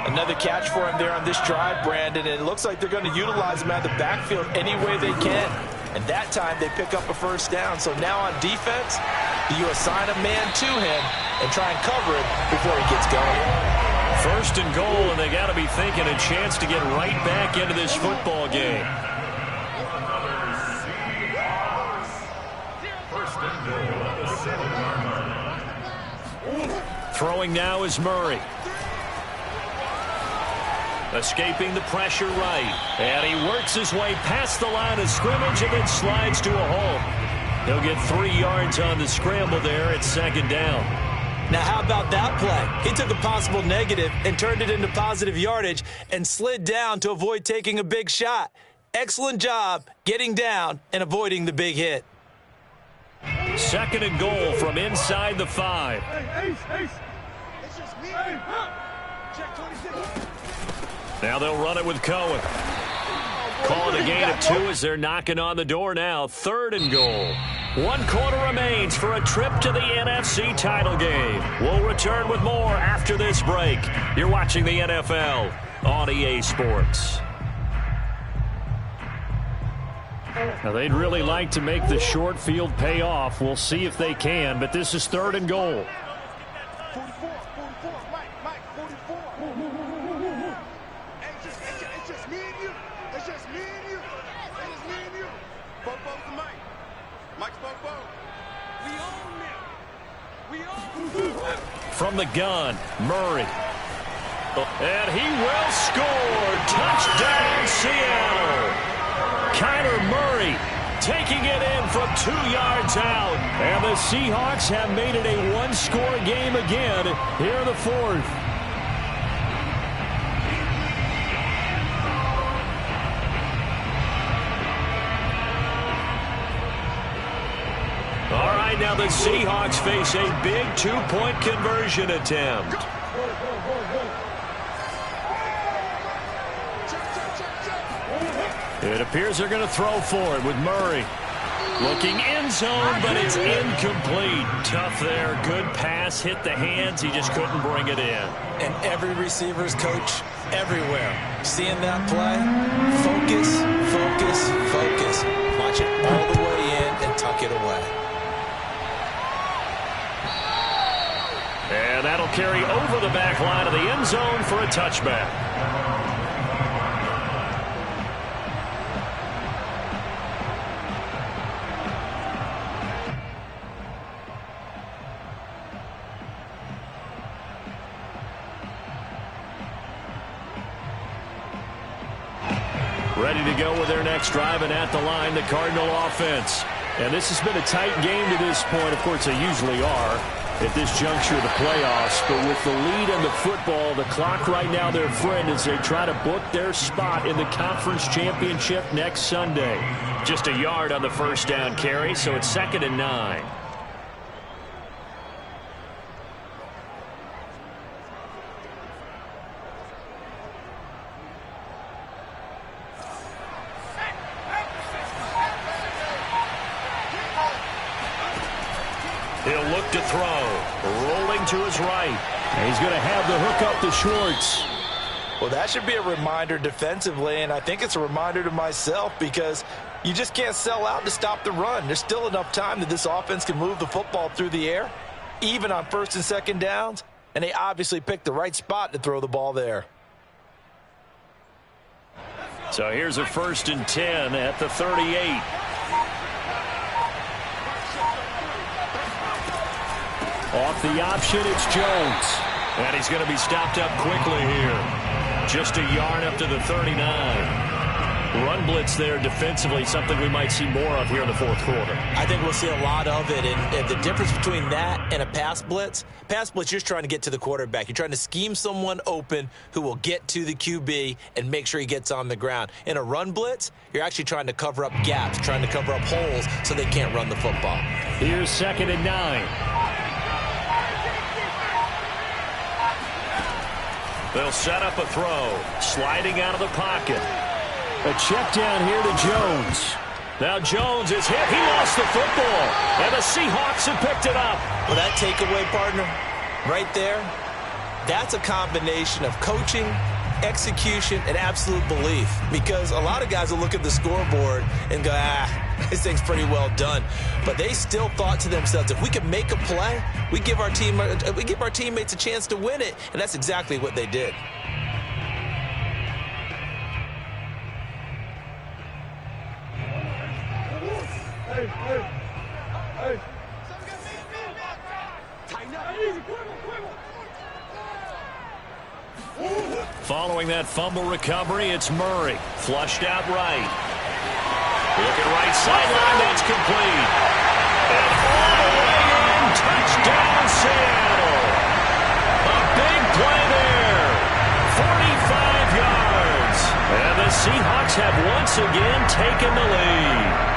Speaker 3: Another catch for him there on this drive, Brandon, and it looks like they're going to utilize him out of the backfield any way they can. And that time they pick up a first down. So now on defense, you assign a man to him and try and cover it before he gets going.
Speaker 2: First and goal, and they got to be thinking a chance to get right back into this football game. Throwing now is Murray. Escaping the pressure right. And he works his way past the line of scrimmage and then slides to a hole. He'll get 3 yards on the scramble there at second down.
Speaker 3: Now, how about that play? He took a possible negative and turned it into positive yardage and slid down to avoid taking a big shot. Excellent job getting down and avoiding the big hit.
Speaker 2: Second and goal from inside the 5.
Speaker 4: It's just me. Check 26.
Speaker 2: Now they'll run it with Cohen. Call it a gain of 2 as they're knocking on the door now. Third and goal. 1 quarter remains for a trip to the NFC title game. We'll return with more after this break. You're watching the NFL on EA Sports.
Speaker 1: Now, they'd really like to make the short field pay off. We'll see if they can, but this is third and goal.
Speaker 4: 44, Mike, 44. Hey, it's just me and you. It's just me and you. It's just me and you. Bobo's the Mike. Mike's Bobo. We own them. We own them.
Speaker 2: From the gun, Murray. And he will score. Touchdown, Seattle. Kyler Murray taking it in from 2 yards out. And the Seahawks have made it a one-score game again here in the fourth. All right, now the Seahawks face a big two-point conversion attempt. It appears they're going to throw for it with Murray. Looking end zone, but it's incomplete. Tough there. Good pass. Hit the hands. He just couldn't bring it in.
Speaker 3: And every receiver's coach everywhere. Seeing that play, focus, focus, focus. Watch it all the way in and tuck it away.
Speaker 2: And that'll carry over the back line of the end zone for a touchback. Ready to go with their next drive, and at the line, the Cardinal offense. And this has been a tight game to this point. Of course, they usually are at this juncture of the playoffs. But with the lead in the football, the clock right now their friend as they try to book their spot in the conference championship next Sunday. Just a yard on the first down carry, so it's 2nd and 9. He'll look to throw. Rolling to his right.
Speaker 1: And he's going to have the hook up to Schwartz.
Speaker 3: Well, that should be a reminder defensively, and I think it's a reminder to myself because you just can't sell out to stop the run. There's still enough time that this offense can move the football through the air, even on first and second downs, and they obviously picked the right spot to throw the ball there.
Speaker 2: So here's a 1st and 10 at the 38.
Speaker 1: Off the option, it's Jones.
Speaker 2: And he's going to be stopped up quickly here. Just a yard up to the 39. Run blitz there defensively, something we might see more of here in the fourth quarter.
Speaker 3: I think we'll see a lot of it, and the difference between that and a pass blitz, you're just trying to get to the quarterback. You're trying to scheme someone open who will get to the QB and make sure he gets on the ground. In a run blitz, you're actually trying to cover up gaps, trying to cover up holes so they can't run the football.
Speaker 2: Here's 2nd and 9. They'll set up a throw, sliding out of the pocket.
Speaker 1: A check down here to Jones.
Speaker 2: Now Jones is hit. He lost the football. And the Seahawks have picked it up.
Speaker 3: Well, that takeaway, partner, right there, that's a combination of coaching, execution, and absolute belief. Because a lot of guys will look at the scoreboard and go, this thing's pretty well done. But they still thought to themselves, if we can make a play, we give our teammates a chance to win it. And that's exactly what they did.
Speaker 2: Following that fumble recovery, it's Murray. Flushed out right. Looking right sideline, that's complete. And all the way in, touchdown Seattle. A big play there. 45 yards. And the Seahawks have once again taken the lead.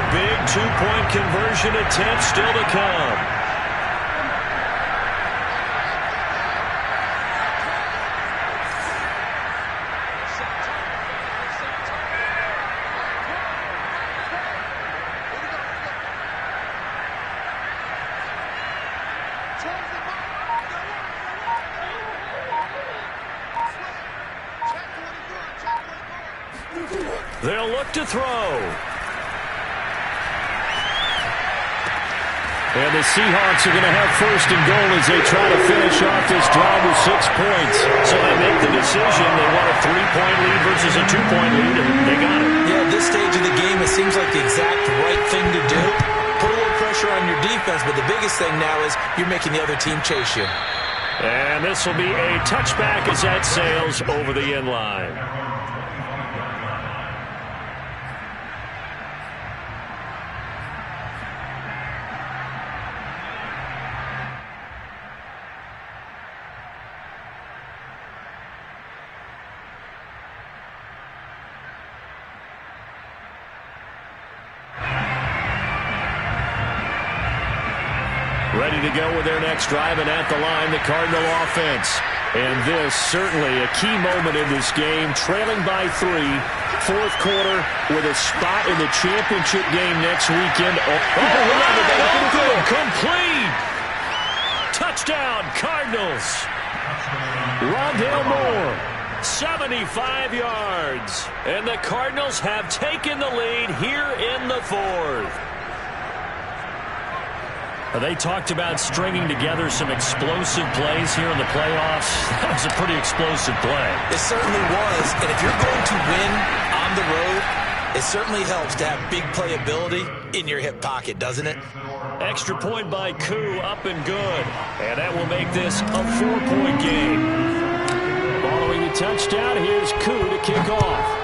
Speaker 2: Big two-point conversion attempt still to come. They'll look to throw.
Speaker 1: And the Seahawks are going to have 1st and goal as they try to finish off this drive with 6 points.
Speaker 2: So they make the decision. They want a 3-point lead versus a 2-point lead, and they got it.
Speaker 3: Yeah, at this stage of the game, it seems like the exact right thing to do. Put a little pressure on your defense, but the biggest thing now is you're making the other team chase you.
Speaker 2: And this will be a touchback as that sails over the end line. Ready to go with their next drive, and at the line, the Cardinal offense. And this certainly a key moment in this game, trailing by 3, 4th quarter with a spot in the championship game next weekend. Good, complete. Touchdown, Cardinals. Rondale Moore, 75 yards. And the Cardinals have taken the lead here in the 4th. They talked about stringing together some explosive plays here in the playoffs. That was a pretty explosive play.
Speaker 3: It certainly was. And if you're going to win on the road, it certainly helps to have big playability in your hip pocket, doesn't it?
Speaker 2: Extra point by Koo, up and good. And that will make this a 4-point game.
Speaker 1: Following the touchdown, here's Koo to kick off.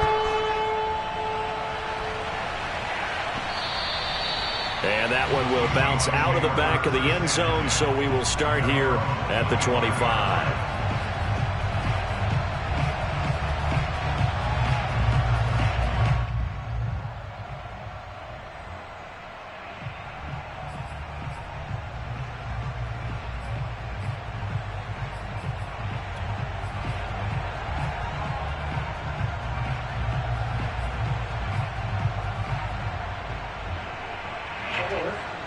Speaker 2: And that one will bounce out of the back of the end zone, so we will start here at the 25.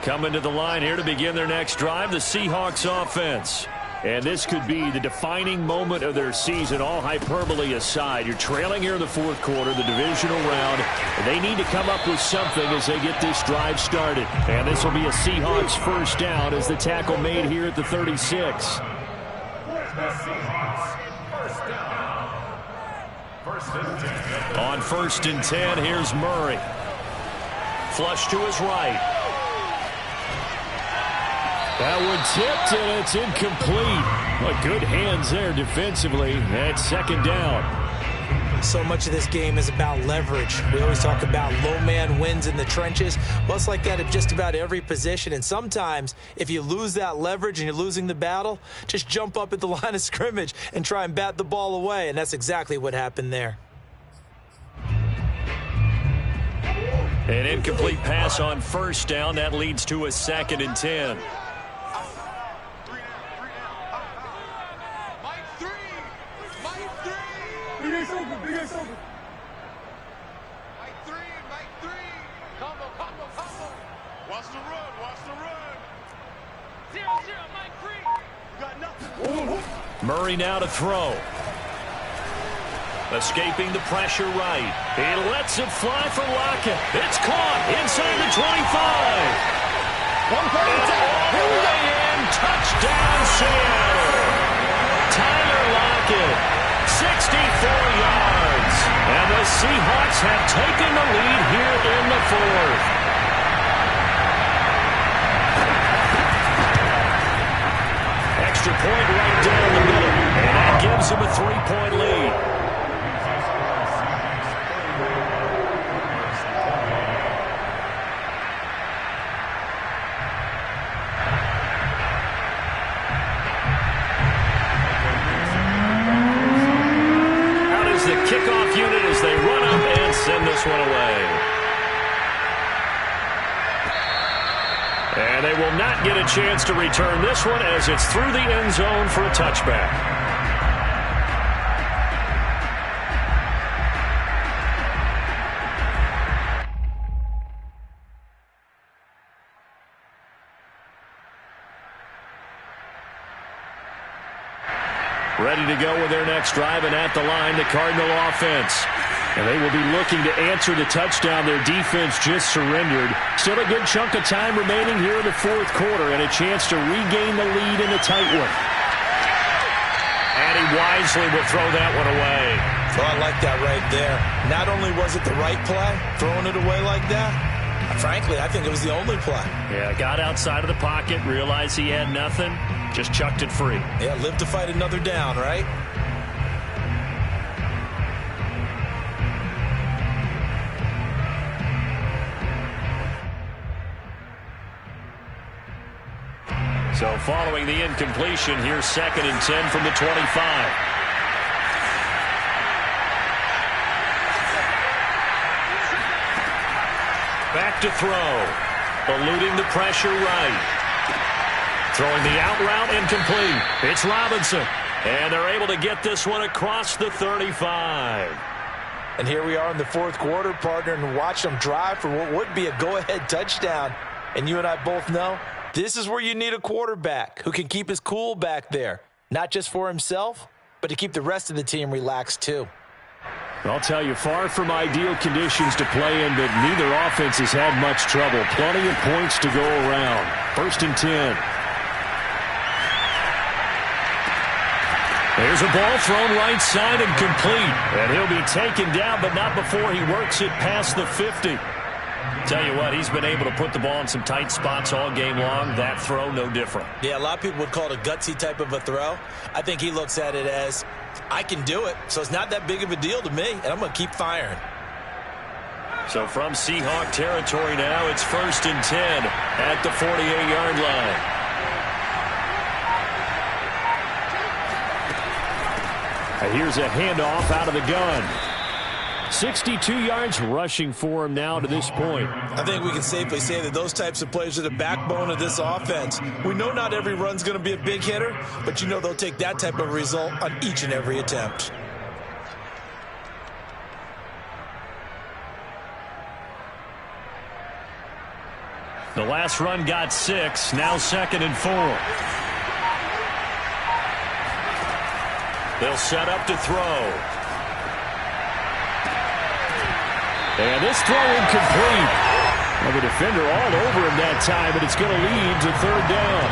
Speaker 2: Coming to the line here to begin their next drive, the Seahawks offense. And this could be the defining moment of their season, all hyperbole aside. You're trailing here in the 4th quarter, the divisional round. And they need to come up with something as they get this drive started. And this will be a Seahawks 1st down as the tackle made here at the 36. On 1st and 10, here's Murray. Flush to his right.
Speaker 1: That one tipped, and it's incomplete. But good hands there defensively. That's second down.
Speaker 3: So much of this game is about leverage. We always talk about low man wins in the trenches. Well, it's like that at just about every position. And sometimes, if you lose that leverage and you're losing the battle, just jump up at the line of scrimmage and try and bat the ball away. And that's exactly what happened there.
Speaker 2: An incomplete pass on first down. That leads to a 2nd and 10. Murray now to throw. Escaping the pressure right. He lets it fly for Lockett. It's caught inside the 25. Here we go. Touchdown, Seattle. Tyler Lockett, 64 yards. And the Seahawks have taken the lead here in the 4th. Extra point right down the middle. And that gives him a 3-point lead. Out is the kickoff unit as they run up and send this one away. And they will not get a chance to return this one as it's through the end zone for a touchback. Ready to go with their next drive, and at the line, the Cardinal offense. And they will be looking to answer the touchdown their defense just surrendered. Still a good chunk of time remaining here in the 4th quarter and a chance to regain the lead in a tight one. And he wisely will throw that one away.
Speaker 3: Oh, I like that right there. Not only was it the right play, throwing it away like that, frankly, I think it was the only play.
Speaker 2: Yeah, got outside of the pocket, realized he had nothing, just chucked it free.
Speaker 3: Yeah, live to fight another down, right?
Speaker 2: So following the incompletion, here's 2nd and 10 from the 25. Back to throw. Eluding the pressure right. Throwing the out route incomplete. It's Robinson. And they're able to get this one across the 35.
Speaker 3: And here we are in the 4th quarter, partner, and watch them drive for what would be a go-ahead touchdown. And you and I both know this is where you need a quarterback who can keep his cool back there. Not just for himself, but to keep the rest of the team relaxed too.
Speaker 1: I'll tell you, far from ideal conditions to play in, but neither offense has had much trouble. Plenty of points to go around. 1st and 10. There's a ball thrown right side and complete. And he'll be taken down, but not before he works it past the 50.
Speaker 2: Tell you what, he's been able to put the ball in some tight spots all game long. That throw, no different.
Speaker 3: Yeah, a lot of people would call it a gutsy type of a throw. I think he looks at it as, I can do it, so it's not that big of a deal to me, and I'm going to keep firing.
Speaker 2: So from Seahawk territory now, it's 1st and 10 at the 48-yard line.
Speaker 1: And here's a handoff out of the gun. 62 yards rushing for him now to this point.
Speaker 3: I think we can safely say that those types of plays are the backbone of this offense. We know not every run's going to be a big hitter, but you know they'll take that type of result on each and every attempt.
Speaker 2: The last run got 6, now 2nd and 4. They'll set up to throw.
Speaker 1: And this throw incomplete. Well, the defender all over him that time, but it's going to lead to 3rd down.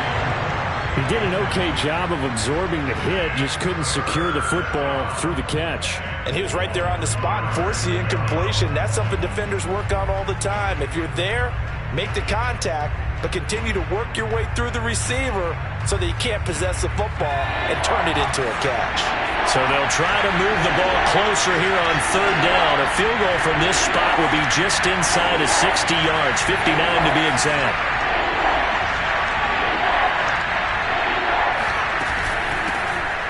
Speaker 1: He did an okay job of absorbing the hit, just couldn't secure the football through the catch.
Speaker 3: And he was right there on the spot and forced the incompletion. That's something defenders work on all the time. If you're there, make the contact, but continue to work your way through the receiver so that you can't possess the football and turn it into a catch.
Speaker 2: So they'll try to move the ball closer here on third down. A field goal from this spot would be just inside of 60 yards, 59 to be exact.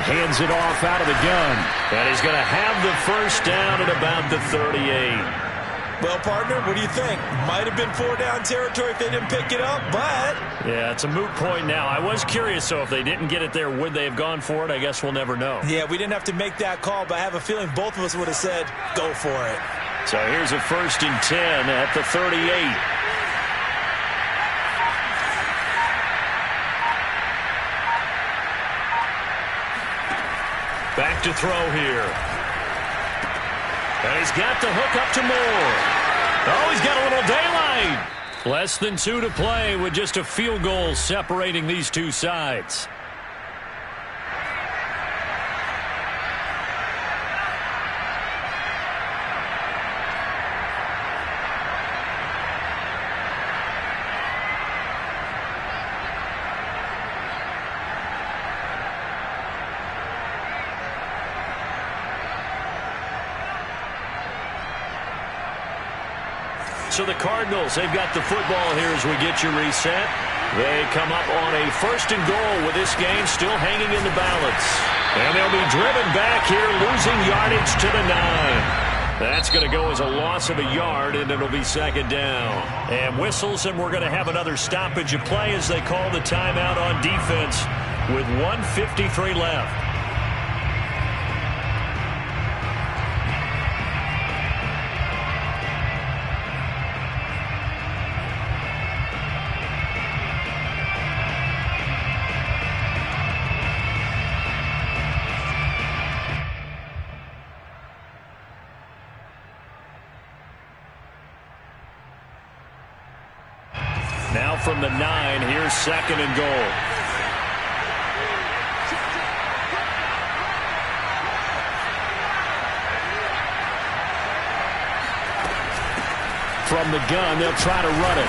Speaker 1: Hands it off out of the gun.
Speaker 2: And he's going to have the first down at about the 38.
Speaker 3: Well, partner, what do you think? Might have been 4-down territory if they didn't pick it up, but...
Speaker 2: Yeah, it's a moot point now. I was curious, so if they didn't get it there, would they have gone for it? I guess we'll never know.
Speaker 3: Yeah, we didn't have to make that call, but I have a feeling both of us would have said, go for it.
Speaker 2: So here's a 1st and 10 at the 38. Back to throw here. And he's got the hook up to Moore. Oh, he's got a little daylight. Less than 2 to play with just a field goal separating these two sides. So the Cardinals, they've got the football here as we get you reset. They come up on a 1st and goal with this game still hanging in the balance. And they'll be driven back here, losing yardage to the 9. That's going to go as a loss of a yard, and it'll be 2nd down. And whistles, and we're going to have another stoppage of play as they call the timeout on defense with 1:53 left. Now from the 9, here's 2nd and goal.
Speaker 1: From the gun, they'll try to run it.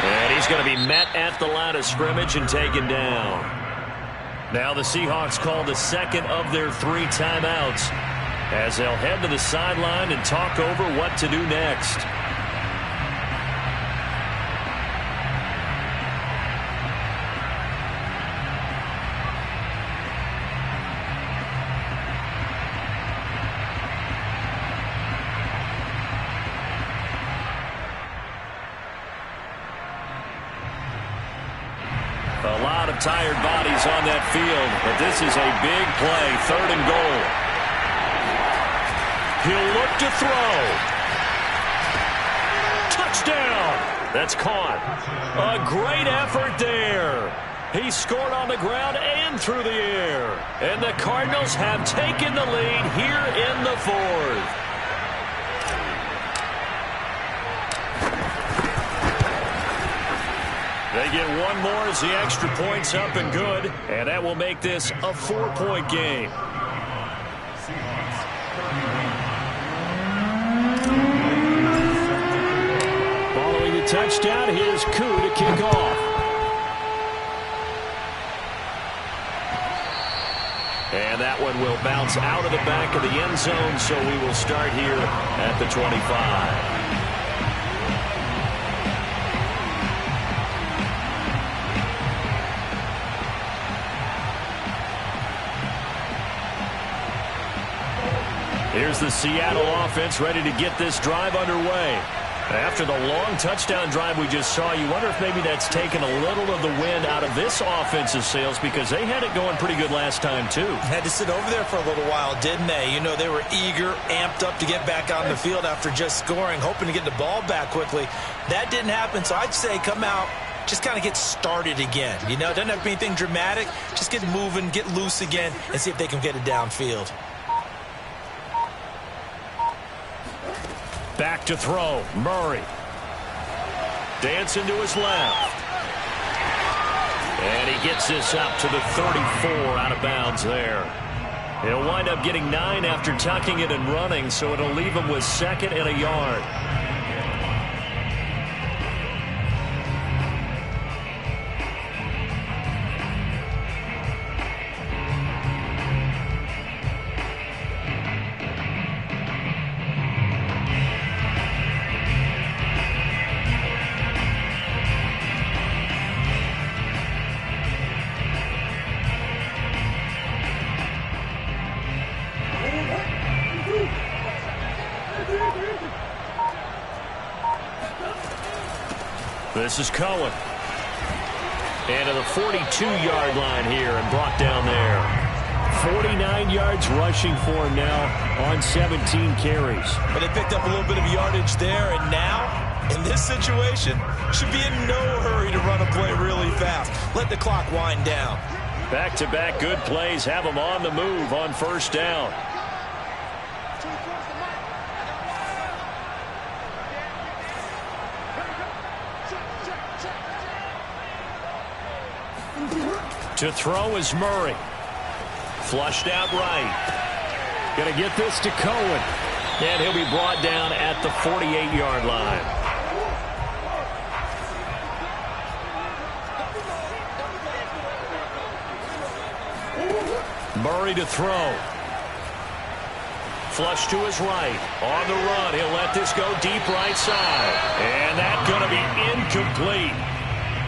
Speaker 2: And he's going to be met at the line of scrimmage and taken down. Now the Seahawks call the 2nd of their 3 timeouts as they'll head to the sideline and talk over what to do next. A lot of tired bodies on that field, but this is a big play, 3rd and goal. He'll look to throw. Touchdown! That's caught. A great effort there. He scored on the ground and through the air. And the Cardinals have taken the lead here in the 4th. They get one more as the extra point's up and good, and that will make this a 4-point game.
Speaker 1: Following the touchdown, here's Koo to kick off.
Speaker 2: And that one will bounce out of the back of the end zone, so we will start here at the 25. Here's the Seattle offense ready to get this drive underway. After the long touchdown drive we just saw, you wonder if maybe that's taken a little of the wind out of this offensive sails because they had it going pretty good last time, too.
Speaker 3: Had to sit over there for a little while, didn't they? You know, they were eager, amped up to get back on the field after just scoring, hoping to get the ball back quickly. That didn't happen, so I'd say come out, just kind of get started again. You know, it doesn't have to be anything dramatic. Just get moving, get loose again, and see if they can get it downfield.
Speaker 2: Back to throw, Murray. Dancing to his left. And he gets this up to the 34 out of bounds there. He'll wind up getting 9 after tucking it and running, so it'll leave him with 2nd and a yard. This is Cohen. And to the 42-yard line here and brought down there. 49 yards rushing for him now on 17 carries.
Speaker 3: But they picked up a little bit of yardage there, and now, in this situation, should be in no hurry to run a play really fast. Let the clock wind down.
Speaker 2: Back-to-back good plays have him on the move on 1st down. To throw is Murray. Flushed out right.
Speaker 1: Gonna get this to Cohen.
Speaker 2: And he'll be brought down at the 48-yard line. Murray to throw. Flush to his right. On the run. He'll let this go deep right side. And that's going to be incomplete.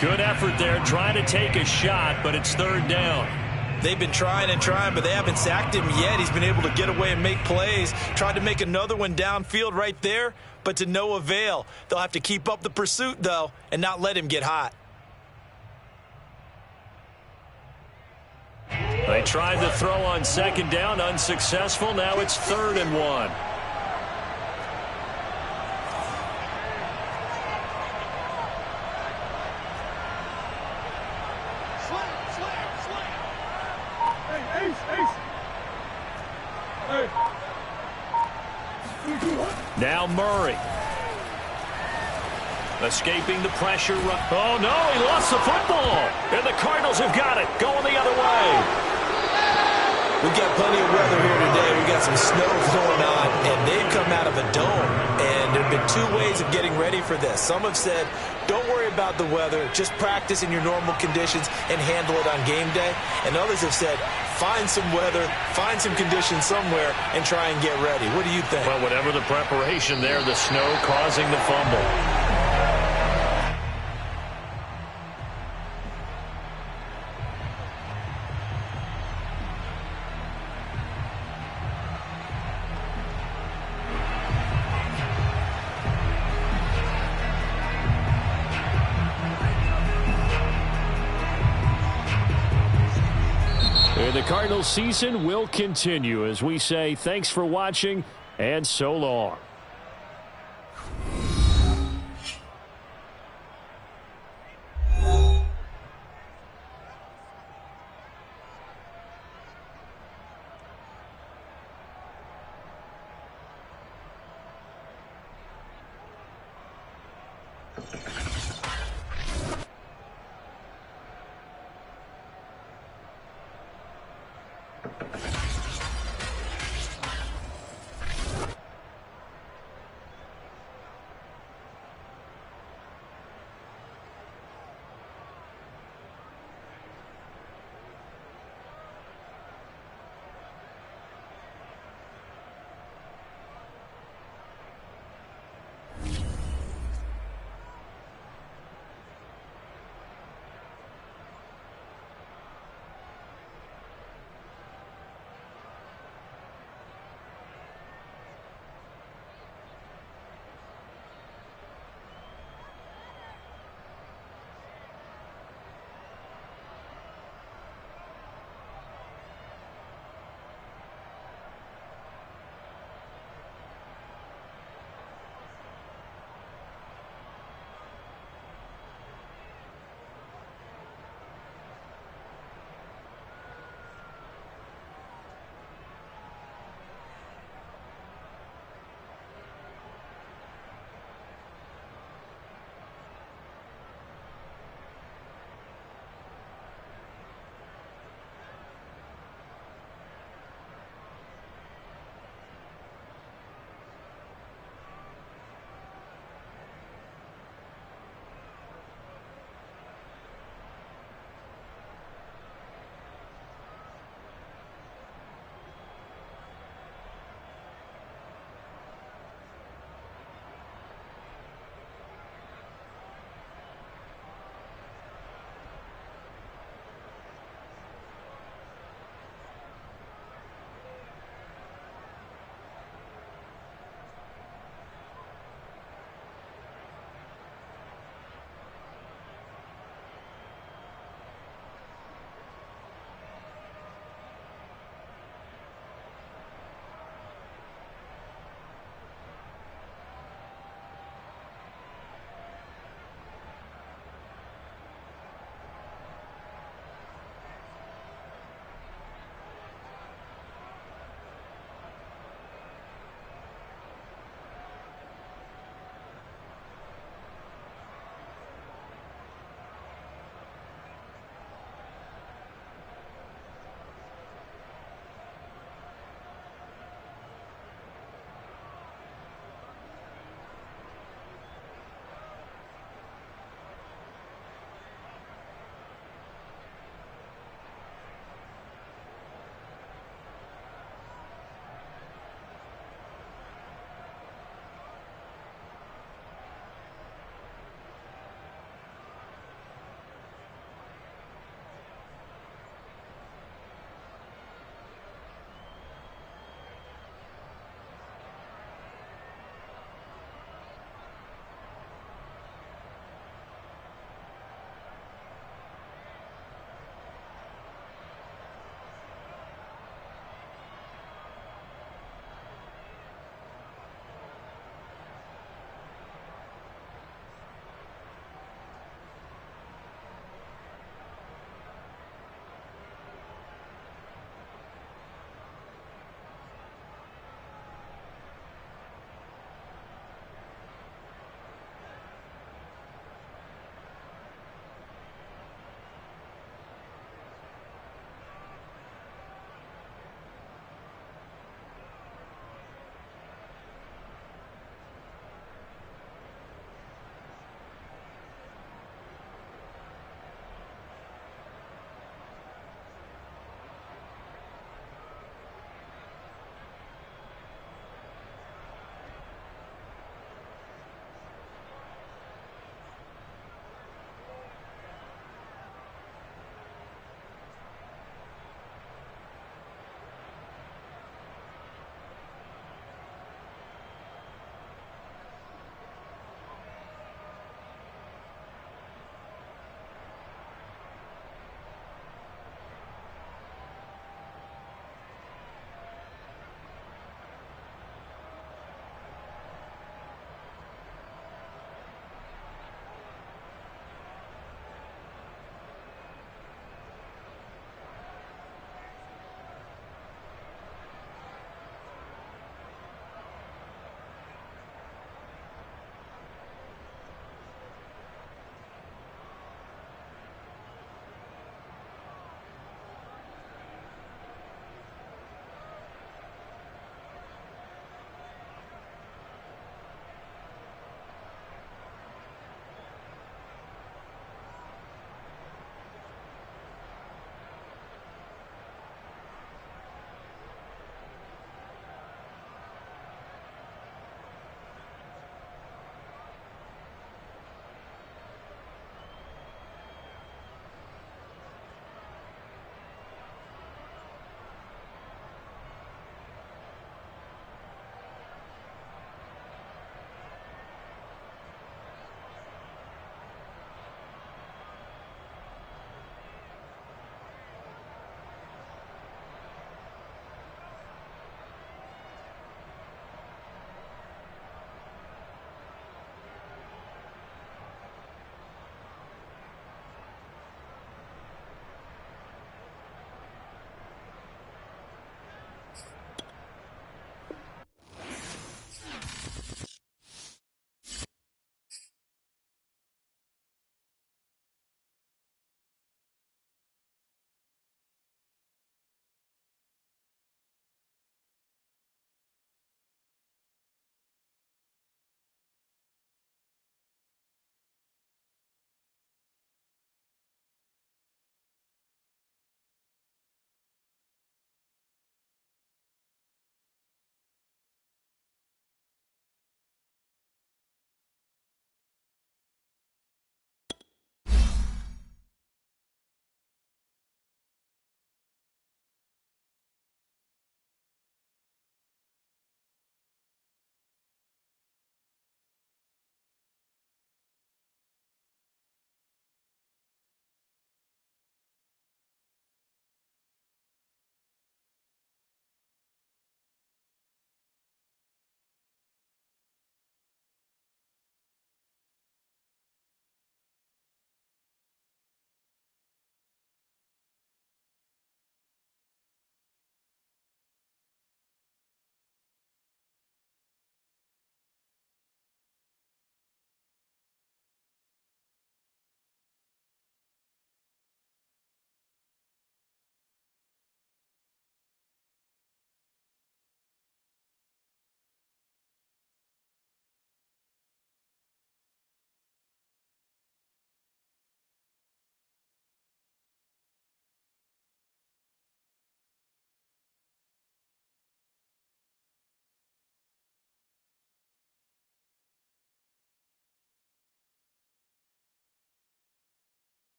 Speaker 2: Good effort there, trying to take a shot, but it's 3rd down.
Speaker 3: They've been trying and trying, but they haven't sacked him yet. He's been able to get away and make plays. Tried to make another one downfield right there, but to no avail. They'll have to keep up the pursuit, though, and not let him get hot.
Speaker 2: They tried to throw on 2nd down, unsuccessful. Now it's 3rd and 1. Now Murray. Escaping the pressure. Oh, no, he lost the football. And the Cardinals have got it. Going the other way.
Speaker 3: We've got plenty of weather here today. We've got some snow going on, and they've come out of a dome. And there have been 2 ways of getting ready for this. Some have said, don't worry about the weather. Just practice in your normal conditions and handle it on game day. And others have said, find some weather, find some conditions somewhere, and try and get ready. What do you think?
Speaker 2: Well, whatever the preparation there, the snow causing the fumble.
Speaker 1: And the Cardinals season will continue as we say thanks for watching and so long.